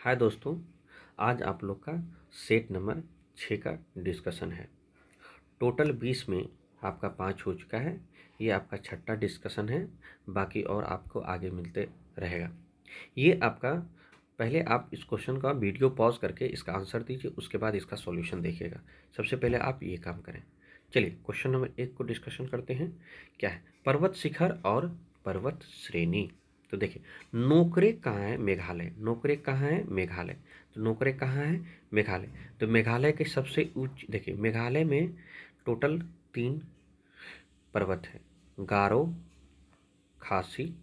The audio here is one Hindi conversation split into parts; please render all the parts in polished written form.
हाय दोस्तों, आज आप लोग का सेट नंबर 6 का डिस्कशन है। टोटल 20 में आपका 5 हो चुका है। ये आपका छठा डिस्कशन है, बाकी और आपको आगे मिलते रहेगा। ये आपका पहले आप इस क्वेश्चन का वीडियो पॉज करके इसका आंसर दीजिए, उसके बाद इसका सॉल्यूशन देखिएगा। सबसे पहले आप ये काम करें। चलिए क्वेश्चन नंबर 1 को डिस्कशन करते हैं। क्या है? पर्वत शिखर और पर्वत श्रेणी। तो देखिए, नोकरे कहाँ है? मेघालय। नोकरे कहाँ है? मेघालय। तो नोकरे कहाँ है? मेघालय। तो मेघालय के सबसे ऊंच, देखिए मेघालय में टोटल 3 पर्वत है, गारो, खासी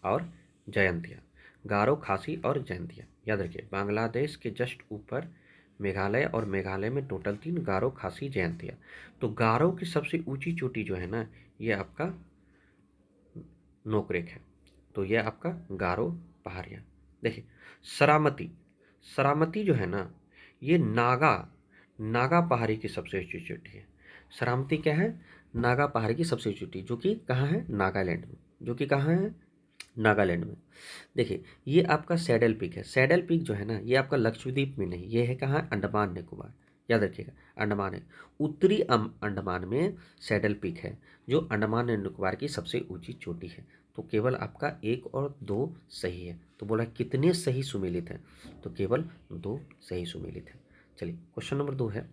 और जयंतिया। गारो, खासी और जयंतिया याद रखिए। बांग्लादेश के जस्ट ऊपर मेघालय, और मेघालय में टोटल 3 गारो, खासी, जयंतिया। तो गारो की सबसे ऊंची चोटी जो है ना, ये आपका नोकरेक है। तो यह आपका गारो पहाड़ियाँ। देखिए, सरामती। सरामती जो है ना, ये नागा पहाड़ी की सबसे ऊंची चोटी है। सरामती क्या है? नागा पहाड़ी की सबसे ऊंची चोटी, जो कि कहाँ है? नागालैंड में। जो कि कहाँ है? नागालैंड में। देखिए, ये आपका सैडल पीक है। सैडल पीक जो है ना, ये आपका लक्षद्वीप में नहीं, ये है कहाँ? अंडमान निकोबार। याद रखिएगा, अंडमान है। उत्तरी अंडमान में सैडल पीक है, जो अंडमान एंड निकोबार की सबसे ऊंची चोटी है। तो केवल आपका 1 और 2 सही है। तो बोला कितने सही सुमेलित हैं? तो केवल 2 सही सुमेलित हैं। चलिए क्वेश्चन नंबर 2 है।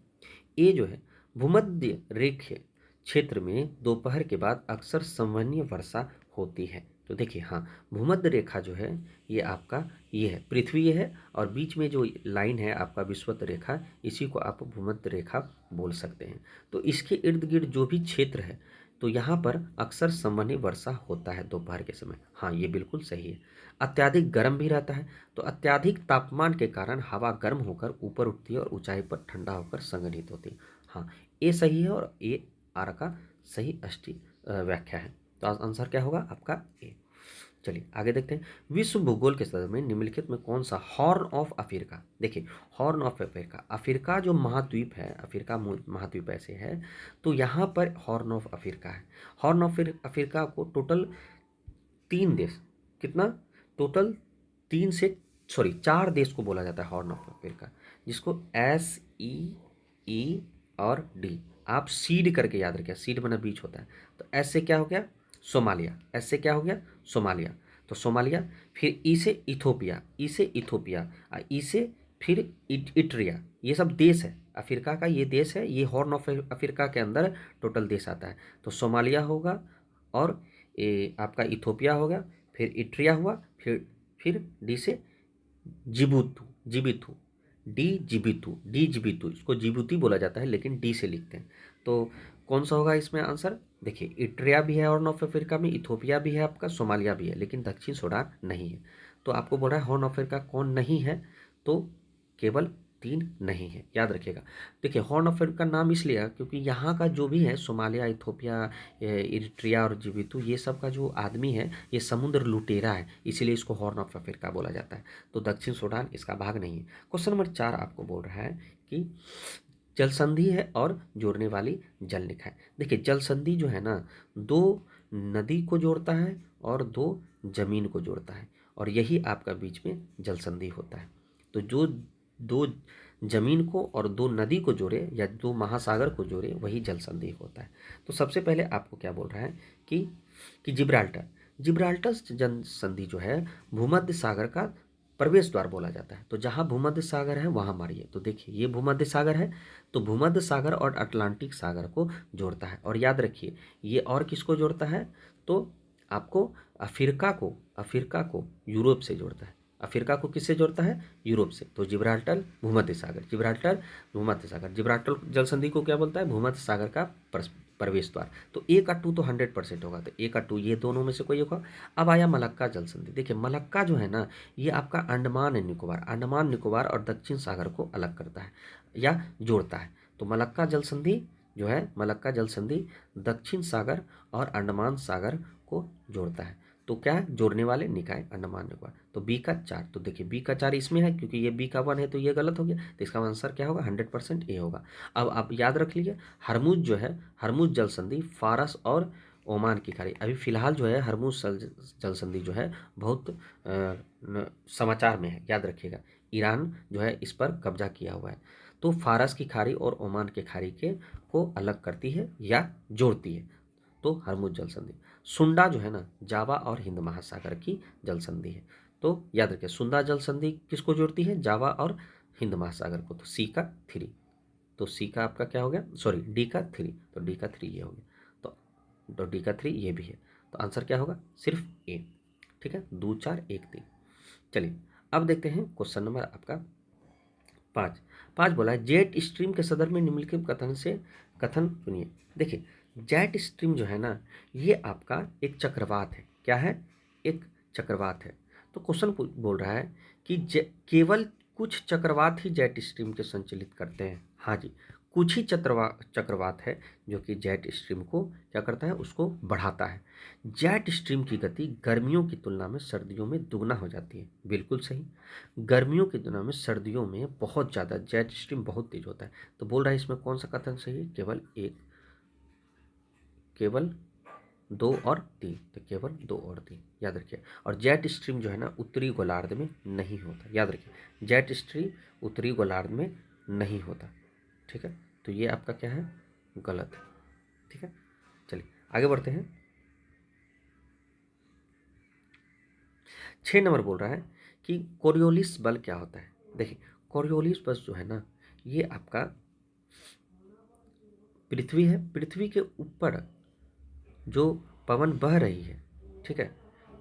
ए जो है, भूमध्य रेखीय क्षेत्र में दोपहर के बाद अक्सर संवहनीय वर्षा होती है। तो देखिए, हाँ, भूमध्य रेखा जो है, ये आपका ये है, पृथ्वी ये है, और बीच में जो लाइन है आपका विषुवत रेखा, इसी को आप भूमध्य रेखा बोल सकते हैं। तो इसके इर्द गिर्द जो भी क्षेत्र है, तो यहाँ पर अक्सर संवहनीय वर्षा होता है दोपहर के समय। हाँ, ये बिल्कुल सही है। अत्याधिक गर्म भी रहता है। तो अत्याधिक तापमान के कारण हवा गर्म होकर ऊपर उठती है और ऊंचाई पर ठंडा होकर संघनित होती है। हाँ, ये सही है, और ये आर का सही व्याख्या है। तो आंसर क्या होगा आपका? ए। चलिए आगे देखते हैं। विश्व भूगोल के संदर्भ में निम्नलिखित में कौन सा हॉर्न ऑफ अफ्रीका? देखिए, हॉर्न ऑफ अफ्रीका, अफ्रीका जो महाद्वीप है, अफ्रीका महाद्वीप ऐसे है, तो यहाँ पर हॉर्न ऑफ अफ्रीका है। हॉर्न ऑफ अफ्रीका को टोटल 3 देश, कितना? टोटल 3 से, सॉरी 4 देश को बोला जाता है हॉर्न ऑफ अफ्रीका, जिसको SEE और D आप सीड करके याद रखिए। सीड बना बीच होता है। तो एस से क्या हो गया? सोमालिया। एस से क्या हो गया? सोमालिया। तो सोमालिया, फिर ई से इथोपिया, ई से इथोपिया, ई से फिर इट्रिया। ये सब देश है अफ्रीका का, ये देश है, ये हॉर्न ऑफ अफ्रीका के अंदर टोटल देश आता है। तो सोमालिया होगा, और ये आपका इथोपिया होगा, फिर इट्रिया हुआ, फिर डी से जिबूतू, जिबितू, डी जिबितू, इसको जिबूती बोला जाता है, लेकिन डी से लिखते हैं। तो कौन सा होगा इसमें आंसर? देखिए, इट्रिया भी है हॉर्न ऑफ अफ्रीका में, इथोपिया भी है आपका, सोमालिया भी है, लेकिन दक्षिण सूडान नहीं है। तो आपको बोल रहा है हॉर्न ऑफ अफ्रीका कौन नहीं है? तो केवल 3 नहीं है, याद रखिएगा। देखिए, हॉर्न ऑफ अफ्रीका नाम इसलिए है क्योंकि यहाँ का जो भी है, सोमालिया, इथोपिया, इरिट्रिया और जिबूती, ये सब का जो आदमी है, ये समुद्र लुटेरा है, इसीलिए इसको हॉर्न ऑफ अफ्रीका बोला जाता है। तो दक्षिण सूडान इसका भाग नहीं है। क्वेश्चन नंबर 4 आपको बोल रहा है कि जल संधि है और जोड़ने वाली जल निकाय है। देखिए, जल संधि जो है ना, 2 नदी को जोड़ता है और 2 जमीन को जोड़ता है, और यही आपका बीच में जल संधि होता है। तो जो 2 जमीन को और 2 नदी को जोड़े, या 2 महासागर को जोड़े, वही जल संधि होता है। तो सबसे पहले आपको क्या बोल रहा है कि जिब्राल्टर, जिब्राल्टर जल संधि जो है, भूमध्य सागर का प्रवेश द्वार बोला जाता है। तो जहाँ भूमध्य सागर है वहाँ मारिए। तो देखिए, ये भूमध्य सागर है, तो भूमध्य सागर और अटलांटिक सागर को जोड़ता है। और याद रखिए, ये और किसको जोड़ता है? तो आपको अफ्रीका को यूरोप से जोड़ता है। अफ्रीका को किससे जोड़ता है? यूरोप से। तो जिब्राल्टर भूमध्य सागर, जिब्राल्टर भूमध्य सागर, जिब्राल्टर जल संधि को क्या बोलता है? भूमध्य सागर का प्रवेश द्वार। तो ए का 2 तो 100% होगा, तो ए का 2 ये दोनों में से कोई होगा। अब आया मलक्का जल संधि। देखिए, मलक्का जो है ना, ये आपका अंडमान एंड निकोबार, अंडमान निकोबार और दक्षिण सागर को अलग करता है या जोड़ता है। तो मलक्का जल संधि जो है, मलक्का जल संधि दक्षिण सागर और अंडमान सागर को जोड़ता है। तो क्या है? जोड़ने वाले निकाय, अंडमान निकोबार। तो बी का 4, तो देखिए बी का 4 इसमें है, क्योंकि ये बी का 1 है, तो ये गलत हो गया। तो इसका आंसर क्या होगा? 100% ए होगा। अब आप याद रख लीजिए, हरमुज जो है, हरमुज जल संधि फारस और ओमान की खाड़ी। अभी फ़िलहाल जो है हरमुज़ जल संधि जो है बहुत समाचार में है, याद रखिएगा। ईरान जो है इस पर कब्जा किया हुआ है। तो फ़ारस की खाड़ी और ओमान की खाड़ी के को अलग करती है या जोड़ती है, तो हरमुज़ जल संधि। सुंडा जो है ना, जावा और हिंद महासागर की जल संधि है। तो याद रखिए, सुंडा जल संधि किसको जोड़ती है? जावा और हिंद महासागर को। तो सी का 3, तो सी का आपका क्या हो गया, सॉरी डी का 3, तो डी का 3 ये हो गया। तो डी का 3 ये भी है। तो आंसर क्या होगा? सिर्फ ए। ठीक है, 2 4 1 3। चलिए अब देखते हैं क्वेश्चन नंबर आपका 5। 5 बोला है जेट स्ट्रीम के सदर में निम्नलिखित कथन से कथन सुनिए। देखिए, जेट स्ट्रीम जो है ना, ये आपका एक चक्रवात है। क्या है? एक चक्रवात है। तो क्वेश्चन बोल रहा है कि केवल कुछ चक्रवात ही जेट स्ट्रीम के संचालित करते हैं। हाँ जी, कुछ ही चक्रवात है जो कि जेट स्ट्रीम को क्या करता है, उसको बढ़ाता है। जेट स्ट्रीम की गति गर्मियों की तुलना में सर्दियों में दुगना हो जाती है। बिल्कुल सही। गर्मियों की तुलना में सर्दियों में बहुत ज़्यादा जेट स्ट्रीम बहुत तेज होता है। तो बोल रहा है इसमें कौन सा कथन सही है? केवल एक, केवल 2 और 3। तो केवल 2 और 3 याद रखिए। और जेट स्ट्रीम जो है ना, उत्तरी गोलार्ध में नहीं होता। याद रखिए, जेट स्ट्रीम उत्तरी गोलार्ध में नहीं होता। ठीक है, तो ये आपका क्या है? गलत है। ठीक है, चलिए आगे बढ़ते हैं। 6 नंबर बोल रहा है कि कोरियोलिस बल क्या होता है। देखिए, कोरियोलिस बल जो है ना, ये आपका पृथ्वी है, पृथ्वी के ऊपर जो पवन बह रही है, ठीक है,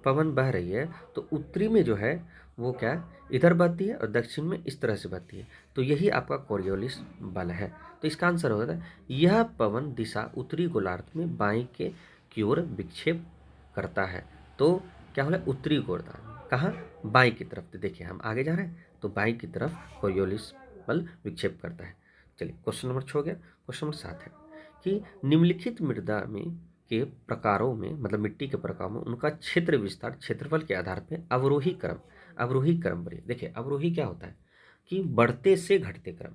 पवन बह रही है, तो उत्तरी में जो है वो क्या इधर बहती है और दक्षिण में इस तरह से बहती है। तो यही आपका कोरियोलिस बल है। तो इसका आंसर होता है यह पवन दिशा उत्तरी गोलार्ध में बाएं के की ओर विक्षेप करता है। तो क्या हो रहा है? उत्तरी गोलार्ध कहाँ? बाएं की तरफ। तो देखिए हम आगे जा रहे हैं, तो बाएं की तरफ कोरियोलिस बल विक्षेप करता है। चलिए क्वेश्चन नंबर 6 हो गया। क्वेश्चन नंबर 7 है कि निम्नलिखित मृदा में के प्रकारों में, मतलब मिट्टी के प्रकारों में, उनका क्षेत्र विस्तार क्षेत्रफल के आधार पर अवरोही क्रम पर। देखिए अवरोही क्या होता है कि बढ़ते से घटते क्रम।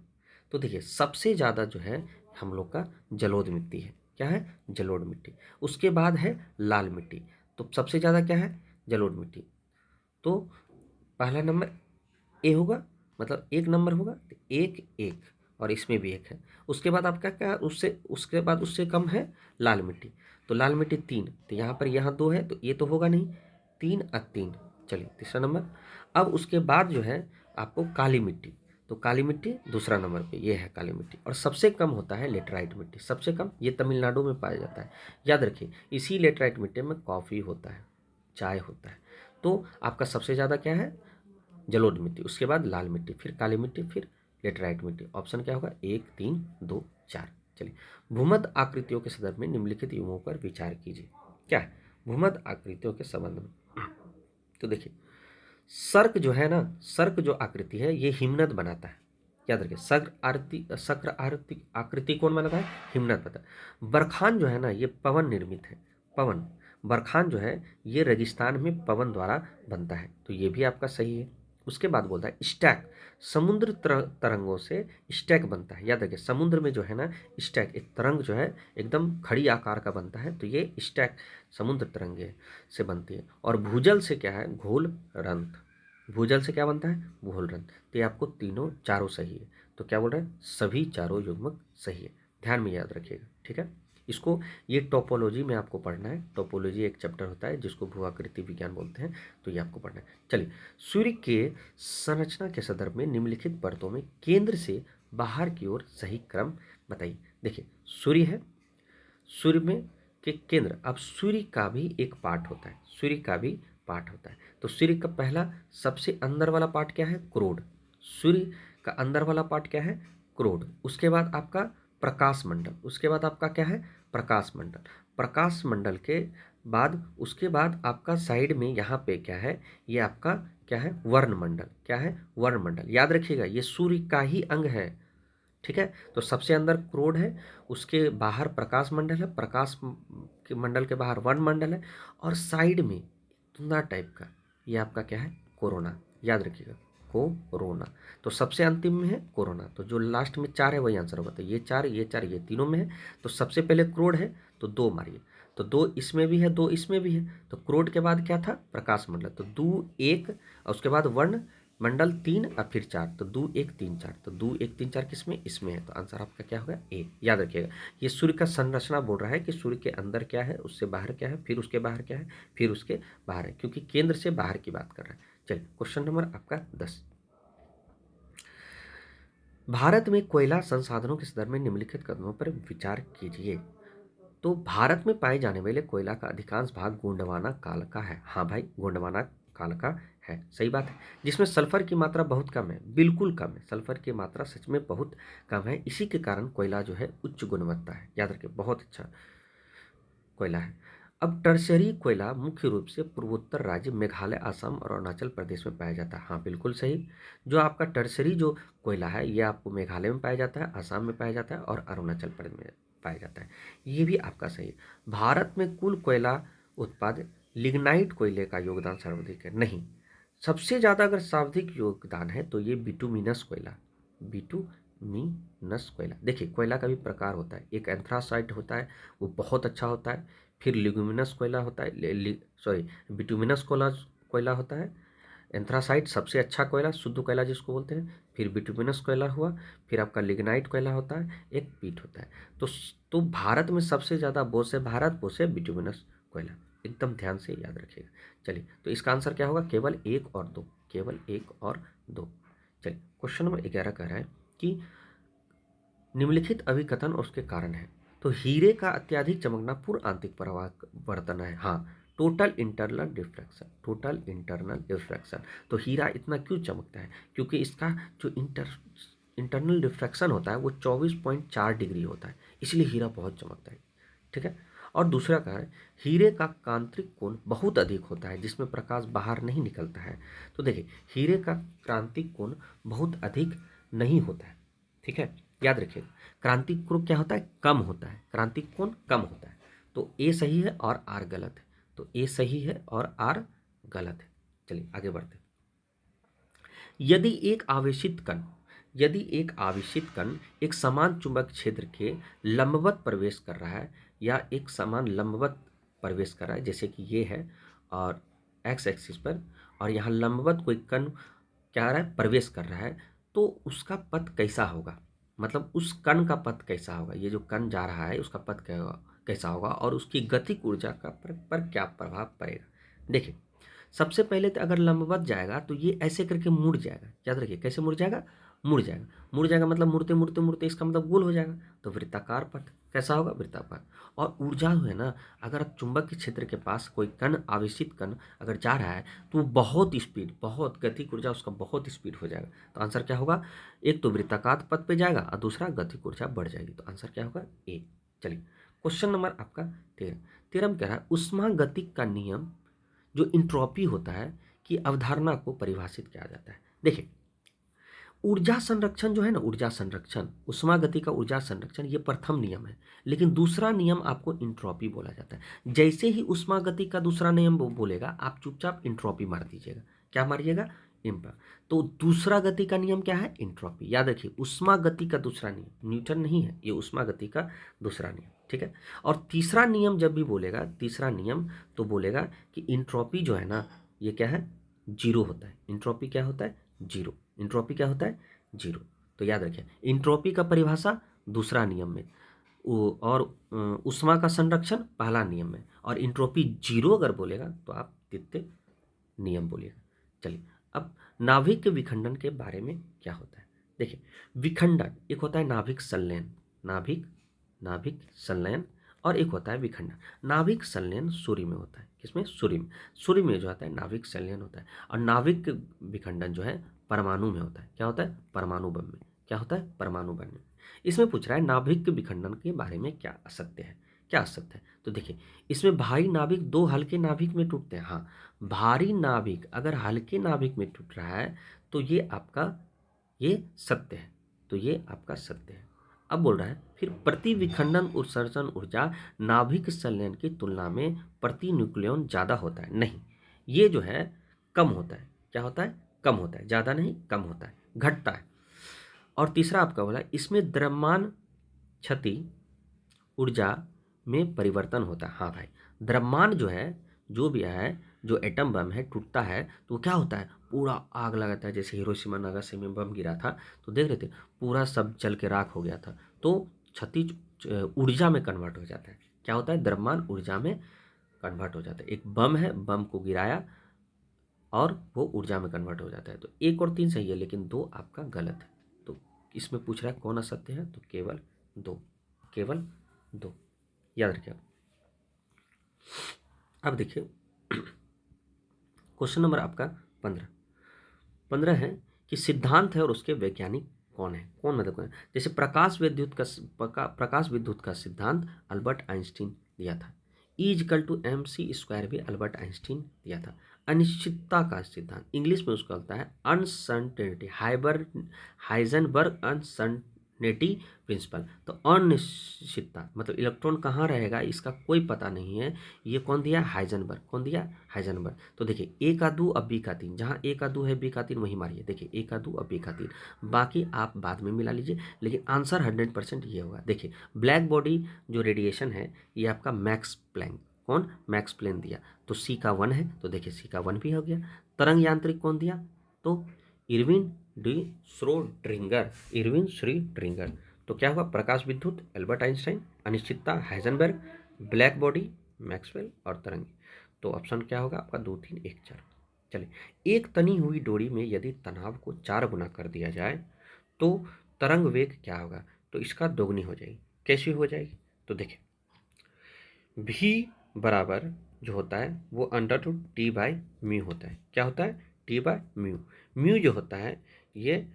तो देखिए सबसे ज़्यादा जो है हम लोग का जलोढ़ मिट्टी है। क्या है? जलोढ़ मिट्टी। उसके बाद है लाल मिट्टी। तो सबसे ज़्यादा क्या है? जलोढ़ मिट्टी। तो पहला नंबर ए होगा, मतलब 1 नंबर होगा, तो 1 1, और इसमें भी 1 है। उसके बाद आपका क्या, उससे उसके बाद उससे कम है लाल मिट्टी। तो लाल मिट्टी 3, तो यहाँ पर यहाँ 2 है, तो ये तो होगा नहीं, 3 और 3। चलिए तीसरा नंबर। अब उसके बाद जो है आपको काली मिट्टी। तो काली मिट्टी दूसरा नंबर पे, ये है काली मिट्टी। और सबसे कम होता है लेटराइट मिट्टी, सबसे कम, ये तमिलनाडु में पाया जाता है। याद रखिए, इसी लेटराइट मिट्टी में कॉफ़ी होता है, चाय होता है। तो आपका सबसे ज़्यादा क्या है? जलोढ़ मिट्टी, उसके बाद लाल मिट्टी, फिर काली मिट्टी, फिर लेटराइट मिट्टी। ऑप्शन क्या होगा? 1 3 2 4। चलिए, भूमध्य आकृतियों के संदर्भ में निम्नलिखित युगों पर विचार कीजिए। क्या है भूमध्य आकृतियों के संबंध में? तो देखिए, सर्क जो है ना, सर्क जो आकृति है ये हिमनद बनाता है। याद रखिए, शक्र आरती आकृति कौन बनाता है? हिमनद बनाता है। बरखान जो है ना, ये पवन निर्मित है। पवन, बरखान जो है ये रेगिस्तान में पवन द्वारा बनता है। तो ये भी आपका सही है। उसके बाद बोलता है स्टैक, समुद्र तरंगों से स्टैक बनता है। याद रखिए, समुद्र में जो है ना स्टैक, एक तरंग जो है एकदम खड़ी आकार का बनता है, तो ये स्टैक समुद्र तरंगे से बनती है। और भूजल से क्या है? घोल रंध्र। भूजल से क्या बनता है? घोल रंध्र। तो ये आपको तीनों चारों सही है। तो क्या बोल रहे हैं? सभी चारों युग्मक सही है। ध्यान में याद रखिएगा, ठीक है। इसको, ये टोपोलॉजी में आपको पढ़ना है। टोपोलॉजी एक चैप्टर होता है जिसको भू आकृति विज्ञान बोलते हैं, तो ये आपको पढ़ना है। चलिए, सूर्य के संरचना के संदर्भ में निम्नलिखित परतों में केंद्र से बाहर की ओर सही क्रम बताइए। देखिए, सूर्य है, सूर्य में के केंद्र, अब सूर्य का भी एक पार्ट होता है, सूर्य का भी पार्ट होता है। तो सूर्य का पहला सबसे अंदर वाला पार्ट क्या है? क्रोड। सूर्य का अंदर वाला पार्ट क्या है? क्रोड। उसके बाद आपका प्रकाश मंडल, उसके बाद आपका क्या है? प्रकाश मंडल। प्रकाश मंडल के बाद, उसके बाद आपका साइड में यहाँ पे क्या है? ये आपका क्या है? वर्ण मंडल। क्या है? वर्ण मंडल। याद रखिएगा, ये सूर्य का ही अंग है, ठीक है। तो सबसे अंदर क्रोड है, उसके बाहर प्रकाश मंडल है, के मंडल के बाहर वर्ण मंडल है, और साइड में धुंधा टाइप का ये आपका क्या है? कोरोना। याद रखिएगा, कोरोना। तो सबसे अंतिम में है कोरोना। तो जो लास्ट में 4 है वही आंसर होगा। तो ये 4, ये 4, ये तीनों में है। तो सबसे पहले क्रोड है, तो 2 मारिए। तो 2 इसमें भी है, 2 इसमें भी है, तो क्रोड के बाद क्या था, प्रकाश मंडल, तो 2 1 और उसके बाद वर्ण मंडल 3 और फिर 4, तो 2 1 3 4, तो 2 1 3 4 किसमें, इसमें है, तो आंसर आपका क्या होगा, ए। याद रखिएगा, ये सूर्य का संरचना बोल रहा है कि सूर्य के अंदर क्या है, उससे बाहर क्या है, फिर उसके बाहर क्या है, फिर उसके बाहर है, क्योंकि केंद्र से बाहर की बात कर रहा है। चलिए क्वेश्चन नंबर आपका 10। भारत में कोयला संसाधनों के संदर्भ में निम्नलिखित कदमों पर विचार कीजिए। तो भारत में पाए जाने वाले कोयला का अधिकांश भाग गोंडवाना काल का है। हाँ भाई, गोंडवाना काल का है, सही बात है। जिसमें सल्फर की मात्रा बहुत कम है, बिल्कुल कम है, सल्फर की मात्रा सच में बहुत कम है, इसी के कारण कोयला जो है उच्च गुणवत्ता है। याद रखिए, बहुत अच्छा कोयला है। अब टर्शरी कोयला मुख्य रूप से पूर्वोत्तर राज्य मेघालय, असम और अरुणाचल प्रदेश में पाया जाता है। हाँ बिल्कुल सही, जो आपका टर्शरी जो कोयला है ये आपको मेघालय में पाया जाता है, असम में पाया जाता है और अरुणाचल प्रदेश में पाया जाता है। ये भी आपका सही है। भारत में कुल कोयला उत्पाद लिग्नाइट कोयले का योगदान सर्वाधिक है, नहीं, सबसे ज़्यादा अगर सर्वाधिक योगदान है तो ये बिटुमिनस कोयला, बिटुमिनस कोयला। देखिए कोयला का भी प्रकार होता है, एक एंथ्रासाइट होता है, वो बहुत अच्छा होता है, फिर लिग्यूमिनस कोयला होता है, सॉरी बिटुमिनस कोयला होता है, एंथ्रासाइट सबसे अच्छा कोयला, शुद्ध कोयला जिसको बोलते हैं, फिर बिटुमिनस कोयला हुआ, फिर आपका लिग्नाइट कोयला होता है, एक पीट होता है। तो तो भारत में सबसे ज़्यादा बोस है, भारत बोस है बिटुमिनस कोयला, एकदम ध्यान से याद रखिएगा। चलिए तो इसका आंसर क्या होगा, केवल 1 और 2, केवल 1 और 2। चलिए क्वेश्चन नंबर 11 कह रहा है कि निम्नलिखित अभिकथन और उसके कारण है। तो हीरे का अत्यधिक चमकना पूर्ण आंतरिक परावर्तन है। हाँ, total internal refraction, total internal refraction. तो हीरा इतना क्यों चमकता है, क्योंकि इसका जो इंटरनल रिफ्रैक्शन होता है वो 24.4 डिग्री होता है, इसलिए हीरा बहुत चमकता है। ठीक है। और दूसरा कारण है, हीरे का क्रांतिक कोण बहुत अधिक होता है, जिसमें प्रकाश बाहर नहीं निकलता है। तो देखिए हीरे का क्रांतिक कोण बहुत अधिक नहीं होता है। ठीक है, याद रखिएगा, क्रांतिक कोण क्या होता है, कम होता है, क्रांतिक कोण कम होता है। तो ए सही है और आर गलत है, तो ए सही है और आर गलत है। चलिए आगे बढ़ते हैं। यदि एक आवेशित कण, यदि एक आवेशित कण एक समान चुंबक क्षेत्र के लंबवत प्रवेश कर रहा है, या एक समान लंबवत प्रवेश कर रहा है, जैसे कि ये है और एक्स एक्सिस पर, और यहाँ लंबवत कोई कण क्या रहा है, प्रवेश कर रहा है, तो उसका पथ कैसा होगा, मतलब उस कण का पथ कैसा होगा, ये जो कण जा रहा है उसका पथ कैसा होगा और उसकी गतिक ऊर्जा का पर क्या प्रभाव पड़ेगा। देखिए सबसे पहले तो अगर लंबवत जाएगा तो ये ऐसे करके मुड़ जाएगा, याद रखिए कैसे मुड़ जाएगा, मुड़ जाएगा, मुड़ जाएगा मतलब मुड़ते मुड़ते मुड़ते इसका मतलब गोल हो जाएगा, तो वृत्ताकार पथ कैसा होगा, वृत्ताकार। और ऊर्जा जो है ना, अगर चुंबक के क्षेत्र के पास कोई कण, आवेशित कण अगर जा रहा है तो वो बहुत स्पीड, बहुत गतिक ऊर्जा उसका बहुत स्पीड हो जाएगा। तो आंसर क्या होगा, एक तो वृत्ताकार पथ पे जाएगा और दूसरा गतिक ऊर्जा बढ़ जाएगी, तो आंसर क्या होगा, ए। चलिए क्वेश्चन नंबर आपका 13। 13 में कह रहा है उष्मागतिक का नियम जो इंट्रोपी होता है की अवधारणा को परिभाषित किया जाता है। देखिए ऊर्जा संरक्षण जो है ना, ऊर्जा संरक्षण, उष्मागति का ऊर्जा संरक्षण, ये प्रथम नियम है, लेकिन दूसरा नियम आपको इंट्रोपी बोला जाता है। जैसे ही उष्मागति का दूसरा नियम बोलेगा आप चुपचाप इंट्रोपी मार दीजिएगा, क्या मारिएगा, इम्पा। तो दूसरा गति का नियम क्या है, इंट्रोपी। याद रखिए उष्मागति का दूसरा नियम, न्यूटन नहीं है ये, उष्मागति का दूसरा नियम। ठीक है। और तीसरा नियम जब भी बोलेगा, तीसरा नियम तो बोलेगा कि इंट्रोपी जो है ना, ये क्या है, जीरो होता है। इंट्रोपी क्या होता है, जीरो। इंट्रोपी क्या होता है, जीरो। तो याद रखिए इंट्रोपी का परिभाषा दूसरा नियम में, और उष्मा का संरक्षण पहला नियम में, और इंट्रोपी जीरो अगर बोलेगा तो आप तृतीय नियम बोलिएगा। चलिए अब नाभिक के विखंडन के बारे में क्या होता है। देखिए विखंडन एक होता है नाभिक संलयन, नाभिक नाभिक संलयन, और एक होता है विखंडन। नाभिक संलयन सूर्य में होता है, किसमें, सूर्य में। सूर्य में जो होता है नाभिक संलयन होता है, और नाभिक विखंडन जो है परमाणु में होता है। क्या होता है, परमाणु बम में। क्या होता है, परमाणु बम में। इसमें पूछ रहा है नाभिक विखंडन के बारे में क्या असत्य है, क्या असत्य है। तो देखिए इसमें भारी नाभिक दो हल्के नाभिक में टूटते हैं। हाँ, भारी नाभिक अगर हल्के नाभिक में टूट रहा है तो ये आपका, ये सत्य है, तो ये आपका सत्य है। अब बोल रहा है फिर प्रति विखंडन उत्सर्जन ऊर्जा नाभिक संलयन की तुलना में प्रति न्यूक्लियन ज़्यादा होता है, नहीं, ये जो है कम होता है। क्या होता है, कम होता है, ज़्यादा नहीं, कम होता है, घटता है। और तीसरा आपका बोला इसमें द्रव्यमान क्षति ऊर्जा में परिवर्तन होता है। हाँ भाई, द्रव्यमान जो है, जो भी है, जो एटम बम है टूटता है तो वो क्या होता है, पूरा आग लगाता है। जैसे हिरोशिमा नागासाकी में बम गिरा था तो देख रहे थे पूरा सब जल के राख हो गया था। तो क्षति ऊर्जा में कन्वर्ट हो जाता है। क्या होता है, द्रव्यमान ऊर्जा में कन्वर्ट हो जाता है। एक बम है, बम को गिराया और वो ऊर्जा में कन्वर्ट हो जाता है। तो 1 और 3 सही है, लेकिन 2 आपका गलत है। तो इसमें पूछ रहा है कौन असत्य है, तो केवल 2, केवल 2, याद रखिए। अब देखिए क्वेश्चन नंबर आपका 15। 15 है कि सिद्धांत है और उसके वैज्ञानिक कौन है, कौन मतलब कौन है। जैसे प्रकाश विद्युत का सिद्धांत अल्बर्ट आइंस्टीन दिया था। E equal to M C square भी अल्बर्ट आइंस्टीन दिया था। अनिश्चितता का सिद्धांत इंग्लिश में उसका होता है अनसर्टेनिटी, हाइजेनबर्ग अनसर्टेनिटी प्रिंसिपल। तो अनिश्चितता मतलब इलेक्ट्रॉन कहाँ रहेगा इसका कोई पता नहीं है, ये कौन दिया, हाइजेनबर्ग। कौन दिया, हाइजेनबर्ग। तो देखिए ए का 2 अब बी का 3, जहाँ ए का 2 है बी का 3 वहीं मारिए। देखिए ए का 2 अब बी का 3, बाकी आप बाद में मिला लीजिए, लेकिन आंसर 100% ये होगा। देखिए ब्लैक बॉडी जो रेडिएशन है ये आपका मैक्स प्लैंक, कौन, मैक्स प्लैंक दिया। तो सी का 1 है, तो देखिए सी का 1 भी हो गया। तरंग यांत्रिक कौन दिया, तो Irwin D Schrodinger, Irwin Schrodinger. तो क्या हुआ, प्रकाश विद्युत एल्बर्ट आइंस्टाइन, अनिश्चितता हाइजेनबर्ग, ब्लैक बॉडी मैक्सवेल और तरंग। तो ऑप्शन क्या होगा आपका 2 3 1 4। चलिए, एक तनी हुई डोरी में यदि तनाव को 4 गुना कर दिया जाए तो तरंग वेग क्या होगा, तो इसका दोगुनी हो जाएगी। कैसी हो जाएगी, तो देखिए भी बराबर जो होता है वो under root T by mu होता है। क्या होता है, टी बाई म्यू। म्यू जो होता है ये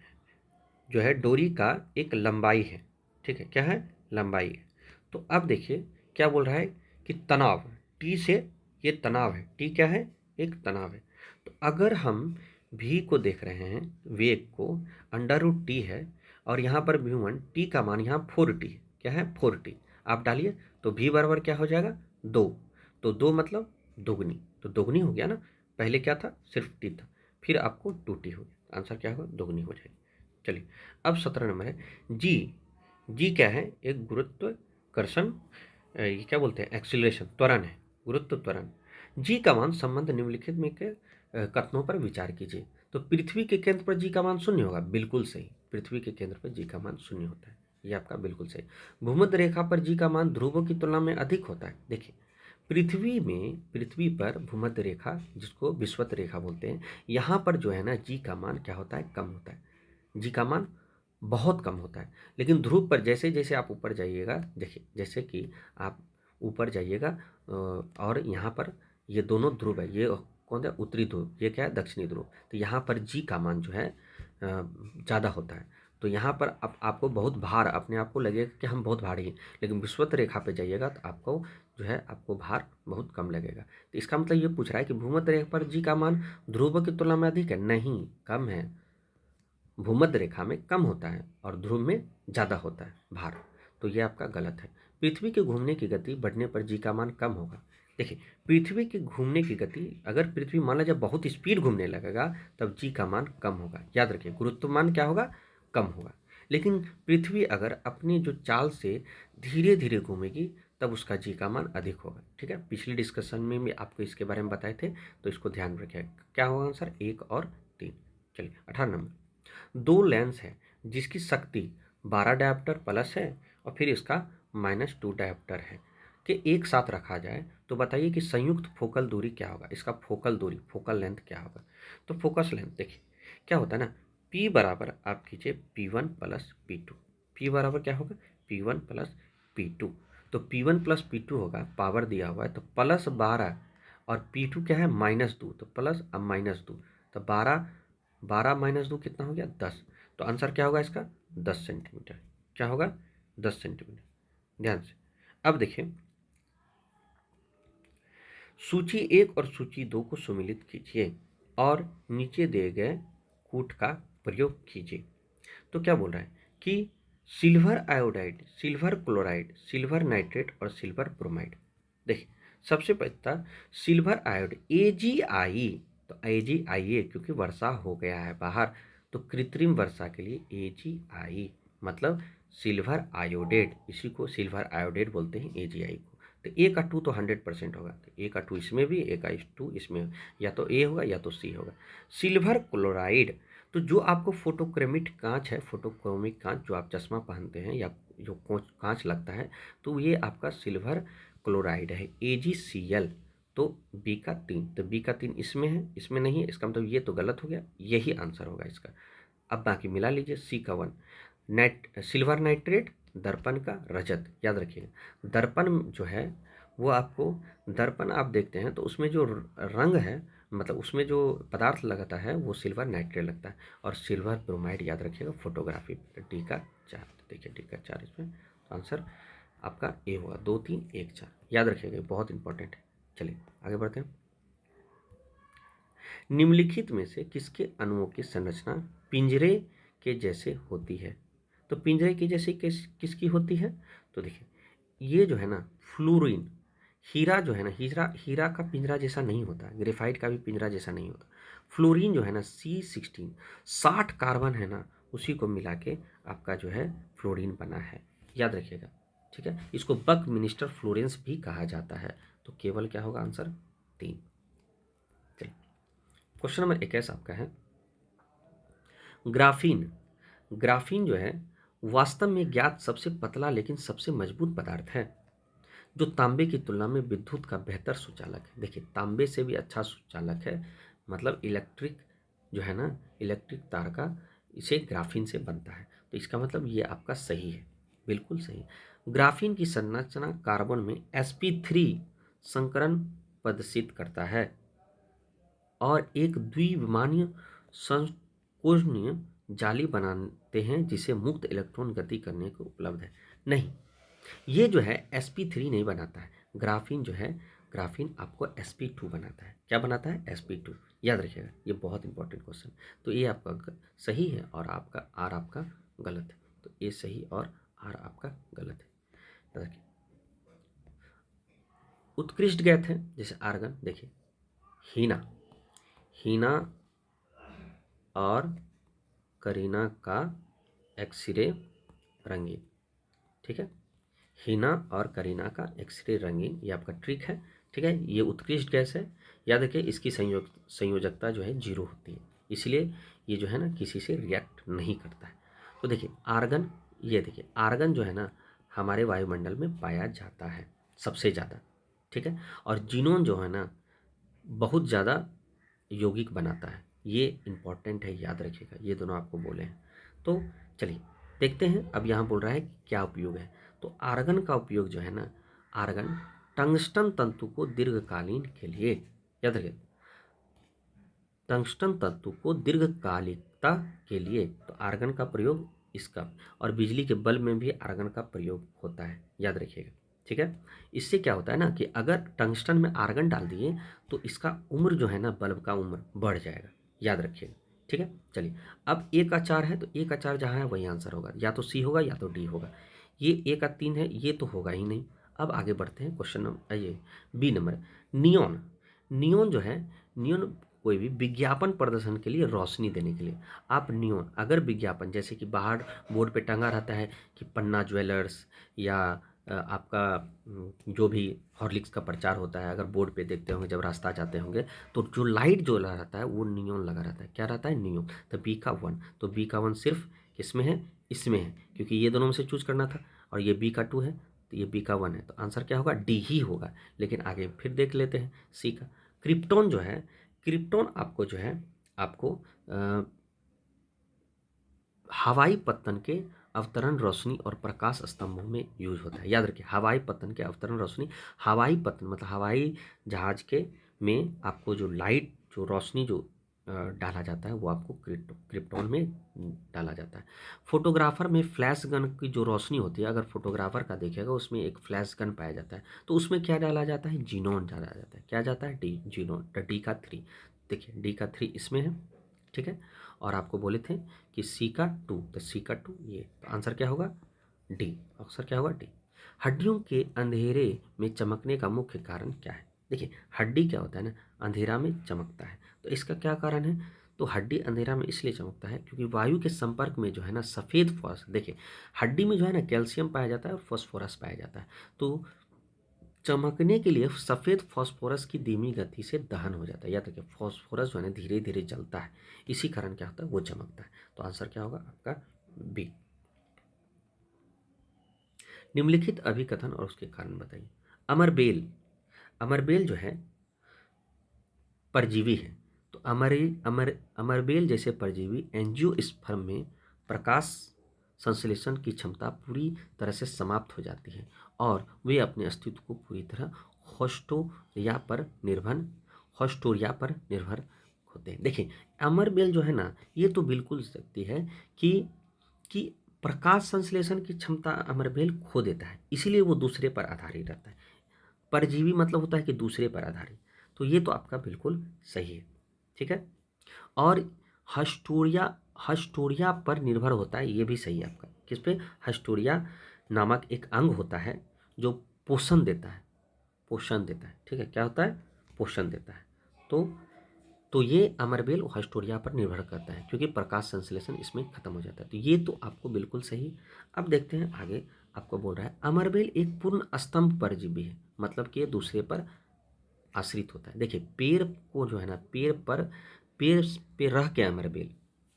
जो है डोरी का एक लंबाई है, ठीक है, क्या है, लंबाई है। तो अब देखिए क्या बोल रहा है कि तनाव, टी से ये तनाव है, टी क्या है, एक तनाव है। तो अगर हम भी को देख रहे हैं, वेग को, अंडर रूट टी है और यहाँ पर म्यू वन, टी का मान यहाँ 4t है, क्या है 4t, आप डालिए तो भी बराबर क्या हो जाएगा 2। तो 2 मतलब दोगुनी, तो दोगुनी हो गया ना, पहले क्या था सिर्फ टी था, फिर आपको 2t हो गया, आंसर क्या होगा, दोगुनी हो जाएगी। चलिए अब 17 नंबर है जी। जी क्या है, एक गुरुत्वाकर्षण, ये क्या बोलते हैं, एक्सीलरेशन, त्वरण है, गुरुत्व त्वरण। जी का मान संबंध निम्नलिखित में के कथनों पर विचार कीजिए। तो पृथ्वी के केंद्र पर जी का मान शून्य होगा, बिल्कुल सही, पृथ्वी के केंद्र पर जी का मान शून्य होता है, ये आपका बिल्कुल सही। भूमध्य रेखा पर जी का मान ध्रुवों की तुलना में अधिक होता है। देखिए पृथ्वी पर भूमध्य रेखा जिसको विषुवत रेखा बोलते हैं, यहाँ पर जो है ना जी का मान क्या होता है, कम होता है, जी का मान बहुत कम होता है। लेकिन ध्रुव पर जैसे जैसे आप ऊपर जाइएगा, देखिए जैसे कि आप ऊपर जाइएगा और यहाँ पर ये दोनों ध्रुव है, ये कौन है, उत्तरी ध्रुव, ये क्या है, दक्षिणी ध्रुव। तो यहाँ पर जी का मान जो है ज़्यादा होता है। तो यहाँ पर आपको बहुत भार, अपने आप को लगेगा कि हम बहुत भारी हैं, लेकिन विषुवत रेखा पे जाइएगा तो आपको जो है आपको भार बहुत कम लगेगा। तो इसका मतलब ये पूछ रहा है कि भूमध्य रेखा पर जी का मान ध्रुव की तुलना में अधिक है, नहीं कम है, भूमध्य रेखा में कम होता है और ध्रुव में ज़्यादा होता है भार। तो ये आपका गलत है। पृथ्वी के घूमने की गति बढ़ने पर जी का मान कम होगा। देखिए पृथ्वी के घूमने की गति, अगर पृथ्वी मान लो जब बहुत स्पीड घूमने लगेगा तब जी का मान कम होगा। याद रखिए गुरुत्वमान क्या होगा, कम होगा। लेकिन पृथ्वी अगर अपनी जो चाल से धीरे धीरे घूमेगी तब उसका जी का मान अधिक होगा। ठीक है, पिछले डिस्कशन में भी आपको इसके बारे में बताए थे, तो इसको ध्यान में रखिए। क्या होगा आंसर, 1 और 3। चलिए 18 नंबर, दो लेंस है जिसकी शक्ति 12 डायोप्टर प्लस है और फिर इसका -2 डायोप्टर है कि एक साथ रखा जाए तो बताइए कि संयुक्त फोकल दूरी क्या होगा, इसका फोकल दूरी, फोकल लेंथ क्या होगा। तो फोकस लेंथ देखिए क्या होता है ना, P बराबर आप कीजिए P1 प्लस P2। P बराबर क्या होगा, P1 प्लस P2। तो P1 प्लस P2 होगा, पावर दिया हुआ है तो +12 और P2 क्या है -2, तो प्लस अब -2, तो 12, 12 -2 कितना हो गया 10। तो आंसर क्या होगा इसका 10 सेंटीमीटर। क्या होगा 10 सेंटीमीटर, ध्यान से। अब देखिए सूची 1 और सूची 2 को सुमेलित कीजिए और नीचे दिए गए कूट का प्रयोग कीजिए। तो क्या बोल रहा है कि silver iodide, silver chloride, silver nitrate और सिल्वर ब्रोमाइड। देखिए सबसे पहले सिल्वर आयोड AgI, तो AgIA क्योंकि वर्षा हो गया है बाहर, तो कृत्रिम वर्षा के लिए AgI मतलब सिल्वर आयोडेट, इसी को सिल्वर आयोडेट बोलते हैं AgI को। तो ए का 2 तो 100% होगा, तो ए का 2 इसमें भी, ए का 2 इसमें, या तो ए होगा या तो सी होगा। सिल्वर क्लोराइड, तो जो आपको फोटोक्रोमिक कांच है, फोटोक्रोमिक कांच जो आप चश्मा पहनते हैं या जो कांच लगता है, तो ये आपका सिल्वर क्लोराइड है, AgCl। तो बी का 3, तो बी का 3 इसमें है, इसमें नहीं है, इसका मतलब ये तो गलत हो गया, यही आंसर होगा इसका। अब बाकी मिला लीजिए। सी का 1 सिल्वर नाइट्रेट, दर्पण का रजत, याद रखिएगा। दर्पण जो है वो आपको, दर्पण आप देखते हैं तो उसमें जो रंग है, मतलब उसमें जो पदार्थ लगता है वो सिल्वर नाइट्रेट लगता है, और सिल्वर ब्रोमाइड याद रखिएगा फोटोग्राफी। डी का 4, देखिए डी का 4 इसमें, तो आंसर आपका ए होगा। 2 3 1 4, याद रखिएगा, बहुत इंपॉर्टेंट है। चलिए आगे बढ़ते हैं। निम्नलिखित में से किसके अणुओं की संरचना पिंजरे के जैसे होती है? तो पिंजरे के जैसे किसकी होती है? तो देखिए ये जो है ना फ्लोरीन, हीरा जो है ना, हीरा हीरा का पिंजरा जैसा नहीं होता, ग्रेफाइट का भी पिंजरा जैसा नहीं होता। फ्लोरीन जो है ना C16, 60 कार्बन है ना, उसी को मिला के आपका जो है फ्लोरीन बना है, याद रखिएगा। ठीक है, इसको बकमिनिस्टर फ्लोरेंस भी कहा जाता है। तो केवल क्या होगा आंसर? 3। चलिए क्वेश्चन नंबर 21 आपका है, ग्राफीन। ग्राफीन जो है वास्तव में ज्ञात सबसे पतला लेकिन सबसे मजबूत पदार्थ है, जो तांबे की तुलना में विद्युत का बेहतर सुचालक है। देखिए तांबे से भी अच्छा सुचालक है, मतलब इलेक्ट्रिक जो है ना, इलेक्ट्रिक तार का इसे ग्राफीन से बनता है, तो इसका मतलब ये आपका सही है, बिल्कुल सही। ग्राफीन की संरचना कार्बन में sp3 संकरण प्रदर्शित करता है और एक द्विविमानीय संकोचनीय जाली बनाते हैं जिसे मुक्त इलेक्ट्रॉन गति करने को उपलब्ध है। नहीं, ये जो है sp3 नहीं बनाता है, ग्राफीन जो है, ग्राफीन आपको sp2 बनाता है। क्या बनाता है? sp2, याद रखिएगा, ये बहुत इंपॉर्टेंट क्वेश्चन। तो ये आपका सही है और आपका आर आपका गलत है, तो ये सही और आर आपका गलत है। देखिए उत्कृष्ट गैस है जैसे आर्गन, देखिए हीना, हीना और करीना का एक्सरे रंगीन, ठीक है, हीना और करीना का एक्सरे रंगीन, ये आपका ट्रिक है। ठीक है, ये उत्कृष्ट गैस है, याद रखिए इसकी संयोजकता जो है 0 होती है, इसलिए ये जो है ना किसी से रिएक्ट नहीं करता है। तो देखिए आर्गन, ये देखिए आर्गन जो है ना हमारे वायुमंडल में पाया जाता है सबसे ज़्यादा, ठीक है, और जीनोन जो है ना बहुत ज़्यादा यौगिक बनाता है, ये इम्पॉर्टेंट है, याद रखिएगा, ये दोनों आपको बोले हैं। तो चलिए देखते हैं, अब यहाँ बोल रहा है कि क्या उपयोग है। तो आर्गन का उपयोग जो है ना, आर्गन टंगस्टन तंतु को दीर्घकालीन के लिए, याद रखिए टंगस्टन तंतु को दीर्घकालिकता के लिए, तो आर्गन का प्रयोग इसका, और बिजली के बल्ब में भी आर्गन का प्रयोग होता है, याद रखिएगा। ठीक है, इससे क्या होता है ना कि अगर टंगस्टन में आर्गन डाल दिए तो इसका उम्र जो है ना, बल्ब का उम्र बढ़ जाएगा, याद रखिएगा। ठीक है, चलिए अब ए का 4 है, तो ए का 4 जहाँ है वही आंसर होगा, या तो सी होगा या तो डी होगा। ये ए का 3 है, ये तो होगा ही नहीं। अब आगे बढ़ते हैं क्वेश्चन नंबर, ये बी नंबर, नियोन। नियोन जो है, नियोन कोई भी विज्ञापन प्रदर्शन के लिए, रोशनी देने के लिए आप नियोन, अगर विज्ञापन जैसे कि बाहर बोर्ड पे टंगा रहता है कि पन्ना ज्वेलर्स या आपका जो भी हॉर्लिक्स का प्रचार होता है, अगर बोर्ड पे देखते होंगे जब रास्ता जाते होंगे, तो जो लाइट जो लगा रहता है वो नियोन लगा रहता है, क्या रहता है? नियोन। तो बी का 1, तो बी का 1 सिर्फ किसमें है? इसमें है, क्योंकि ये दोनों में से चूज करना था, और ये बी का 2 है, तो ये बी का 1 है, तो आंसर क्या होगा? डी ही होगा। लेकिन आगे फिर देख लेते हैं सी का। क्रिप्टॉन जो है, क्रिप्टॉन आपको जो है, आपको हवाई पत्तन के अवतरण रोशनी और प्रकाश स्तंभों में यूज होता है, याद रखिए हवाई पत्तन के अवतरण रोशनी, हवाई पत्तन मतलब हवाई जहाज के में आपको जो लाइट जो रोशनी जो डाला जाता है वो आपको क्रिप्टॉन में डाला जाता है। फोटोग्राफर में फ्लैश गन की जो रोशनी होती है, अगर फोटोग्राफर का देखिएगा उसमें एक फ्लैश गन पाया जाता है, तो उसमें क्या डाला जाता है? जीनोन डाला जाता है। क्या जाता है? D, xenon. डी का 3, देखिए डी का 3 इसमें है, ठीक है, और आपको बोले थे कि सी का 2, तो सी का 2 ये, तो आंसर क्या होगा? डी, आंसर क्या होगा? डी। हड्डियों के अंधेरे में चमकने का मुख्य कारण क्या है? देखिए हड्डी क्या होता है ना, अंधेरा में चमकता है, तो इसका क्या कारण है? तो हड्डी अंधेरा में इसलिए चमकता है क्योंकि वायु के संपर्क में जो है ना सफ़ेद फॉस्फोरस, देखिए हड्डी में जो है ना कैल्शियम पाया जाता है और फॉस्फोरस पाया जाता है, तो चमकने के लिए सफ़ेद फास्फोरस की धीमी गति से दहन हो जाता है। याद रखिए फास्फोरस जो है ना धीरे धीरे जलता है, इसी कारण क्या होता है वो चमकता है। तो आंसर क्या होगा आपका बी। निम्नलिखित अभिकथन और उसके कारण बताइए। अमरबेल, अमरबेल जो है परजीवी है। तो अमरबेल जैसे परजीवी एंजियोस्पर्म में प्रकाश संश्लेषण की क्षमता पूरी तरह से समाप्त हो जाती है और वे अपने अस्तित्व को पूरी तरह होस्टोरिया पर निर्भर होस्टोरिया पर निर्भर होते हैं। देखिए अमरबेल जो है ना ये तो बिल्कुल सकती है कि कि प्रकाश संश्लेषण की क्षमता अमरबेल खो देता है, इसीलिए वो दूसरे पर आधारित रहता है। परजीवी मतलब होता है कि दूसरे पर आधारित। तो ये तो आपका बिल्कुल सही है, ठीक है। और हस्टोरिया, हस्टोरिया पर निर्भर होता है, ये भी सही है आपका। किस पे? हस्टोरिया नामक एक अंग होता है जो पोषण देता है, पोषण देता है, ठीक है। क्या होता है? पोषण देता है। तो ये अमरबेल और हस्टोरिया पर निर्भर करता है क्योंकि प्रकाश संश्लेषण इसमें खत्म हो जाता है। तो ये तो आपको बिल्कुल सही। अब देखते हैं आगे, आपको बोल रहा है अमरबेल एक पूर्ण स्तंभ परजीवी है, मतलब कि ये दूसरे पर आश्रित होता है। देखिए पेड़ को जो है ना पेड़ पे रह के अमरबेल,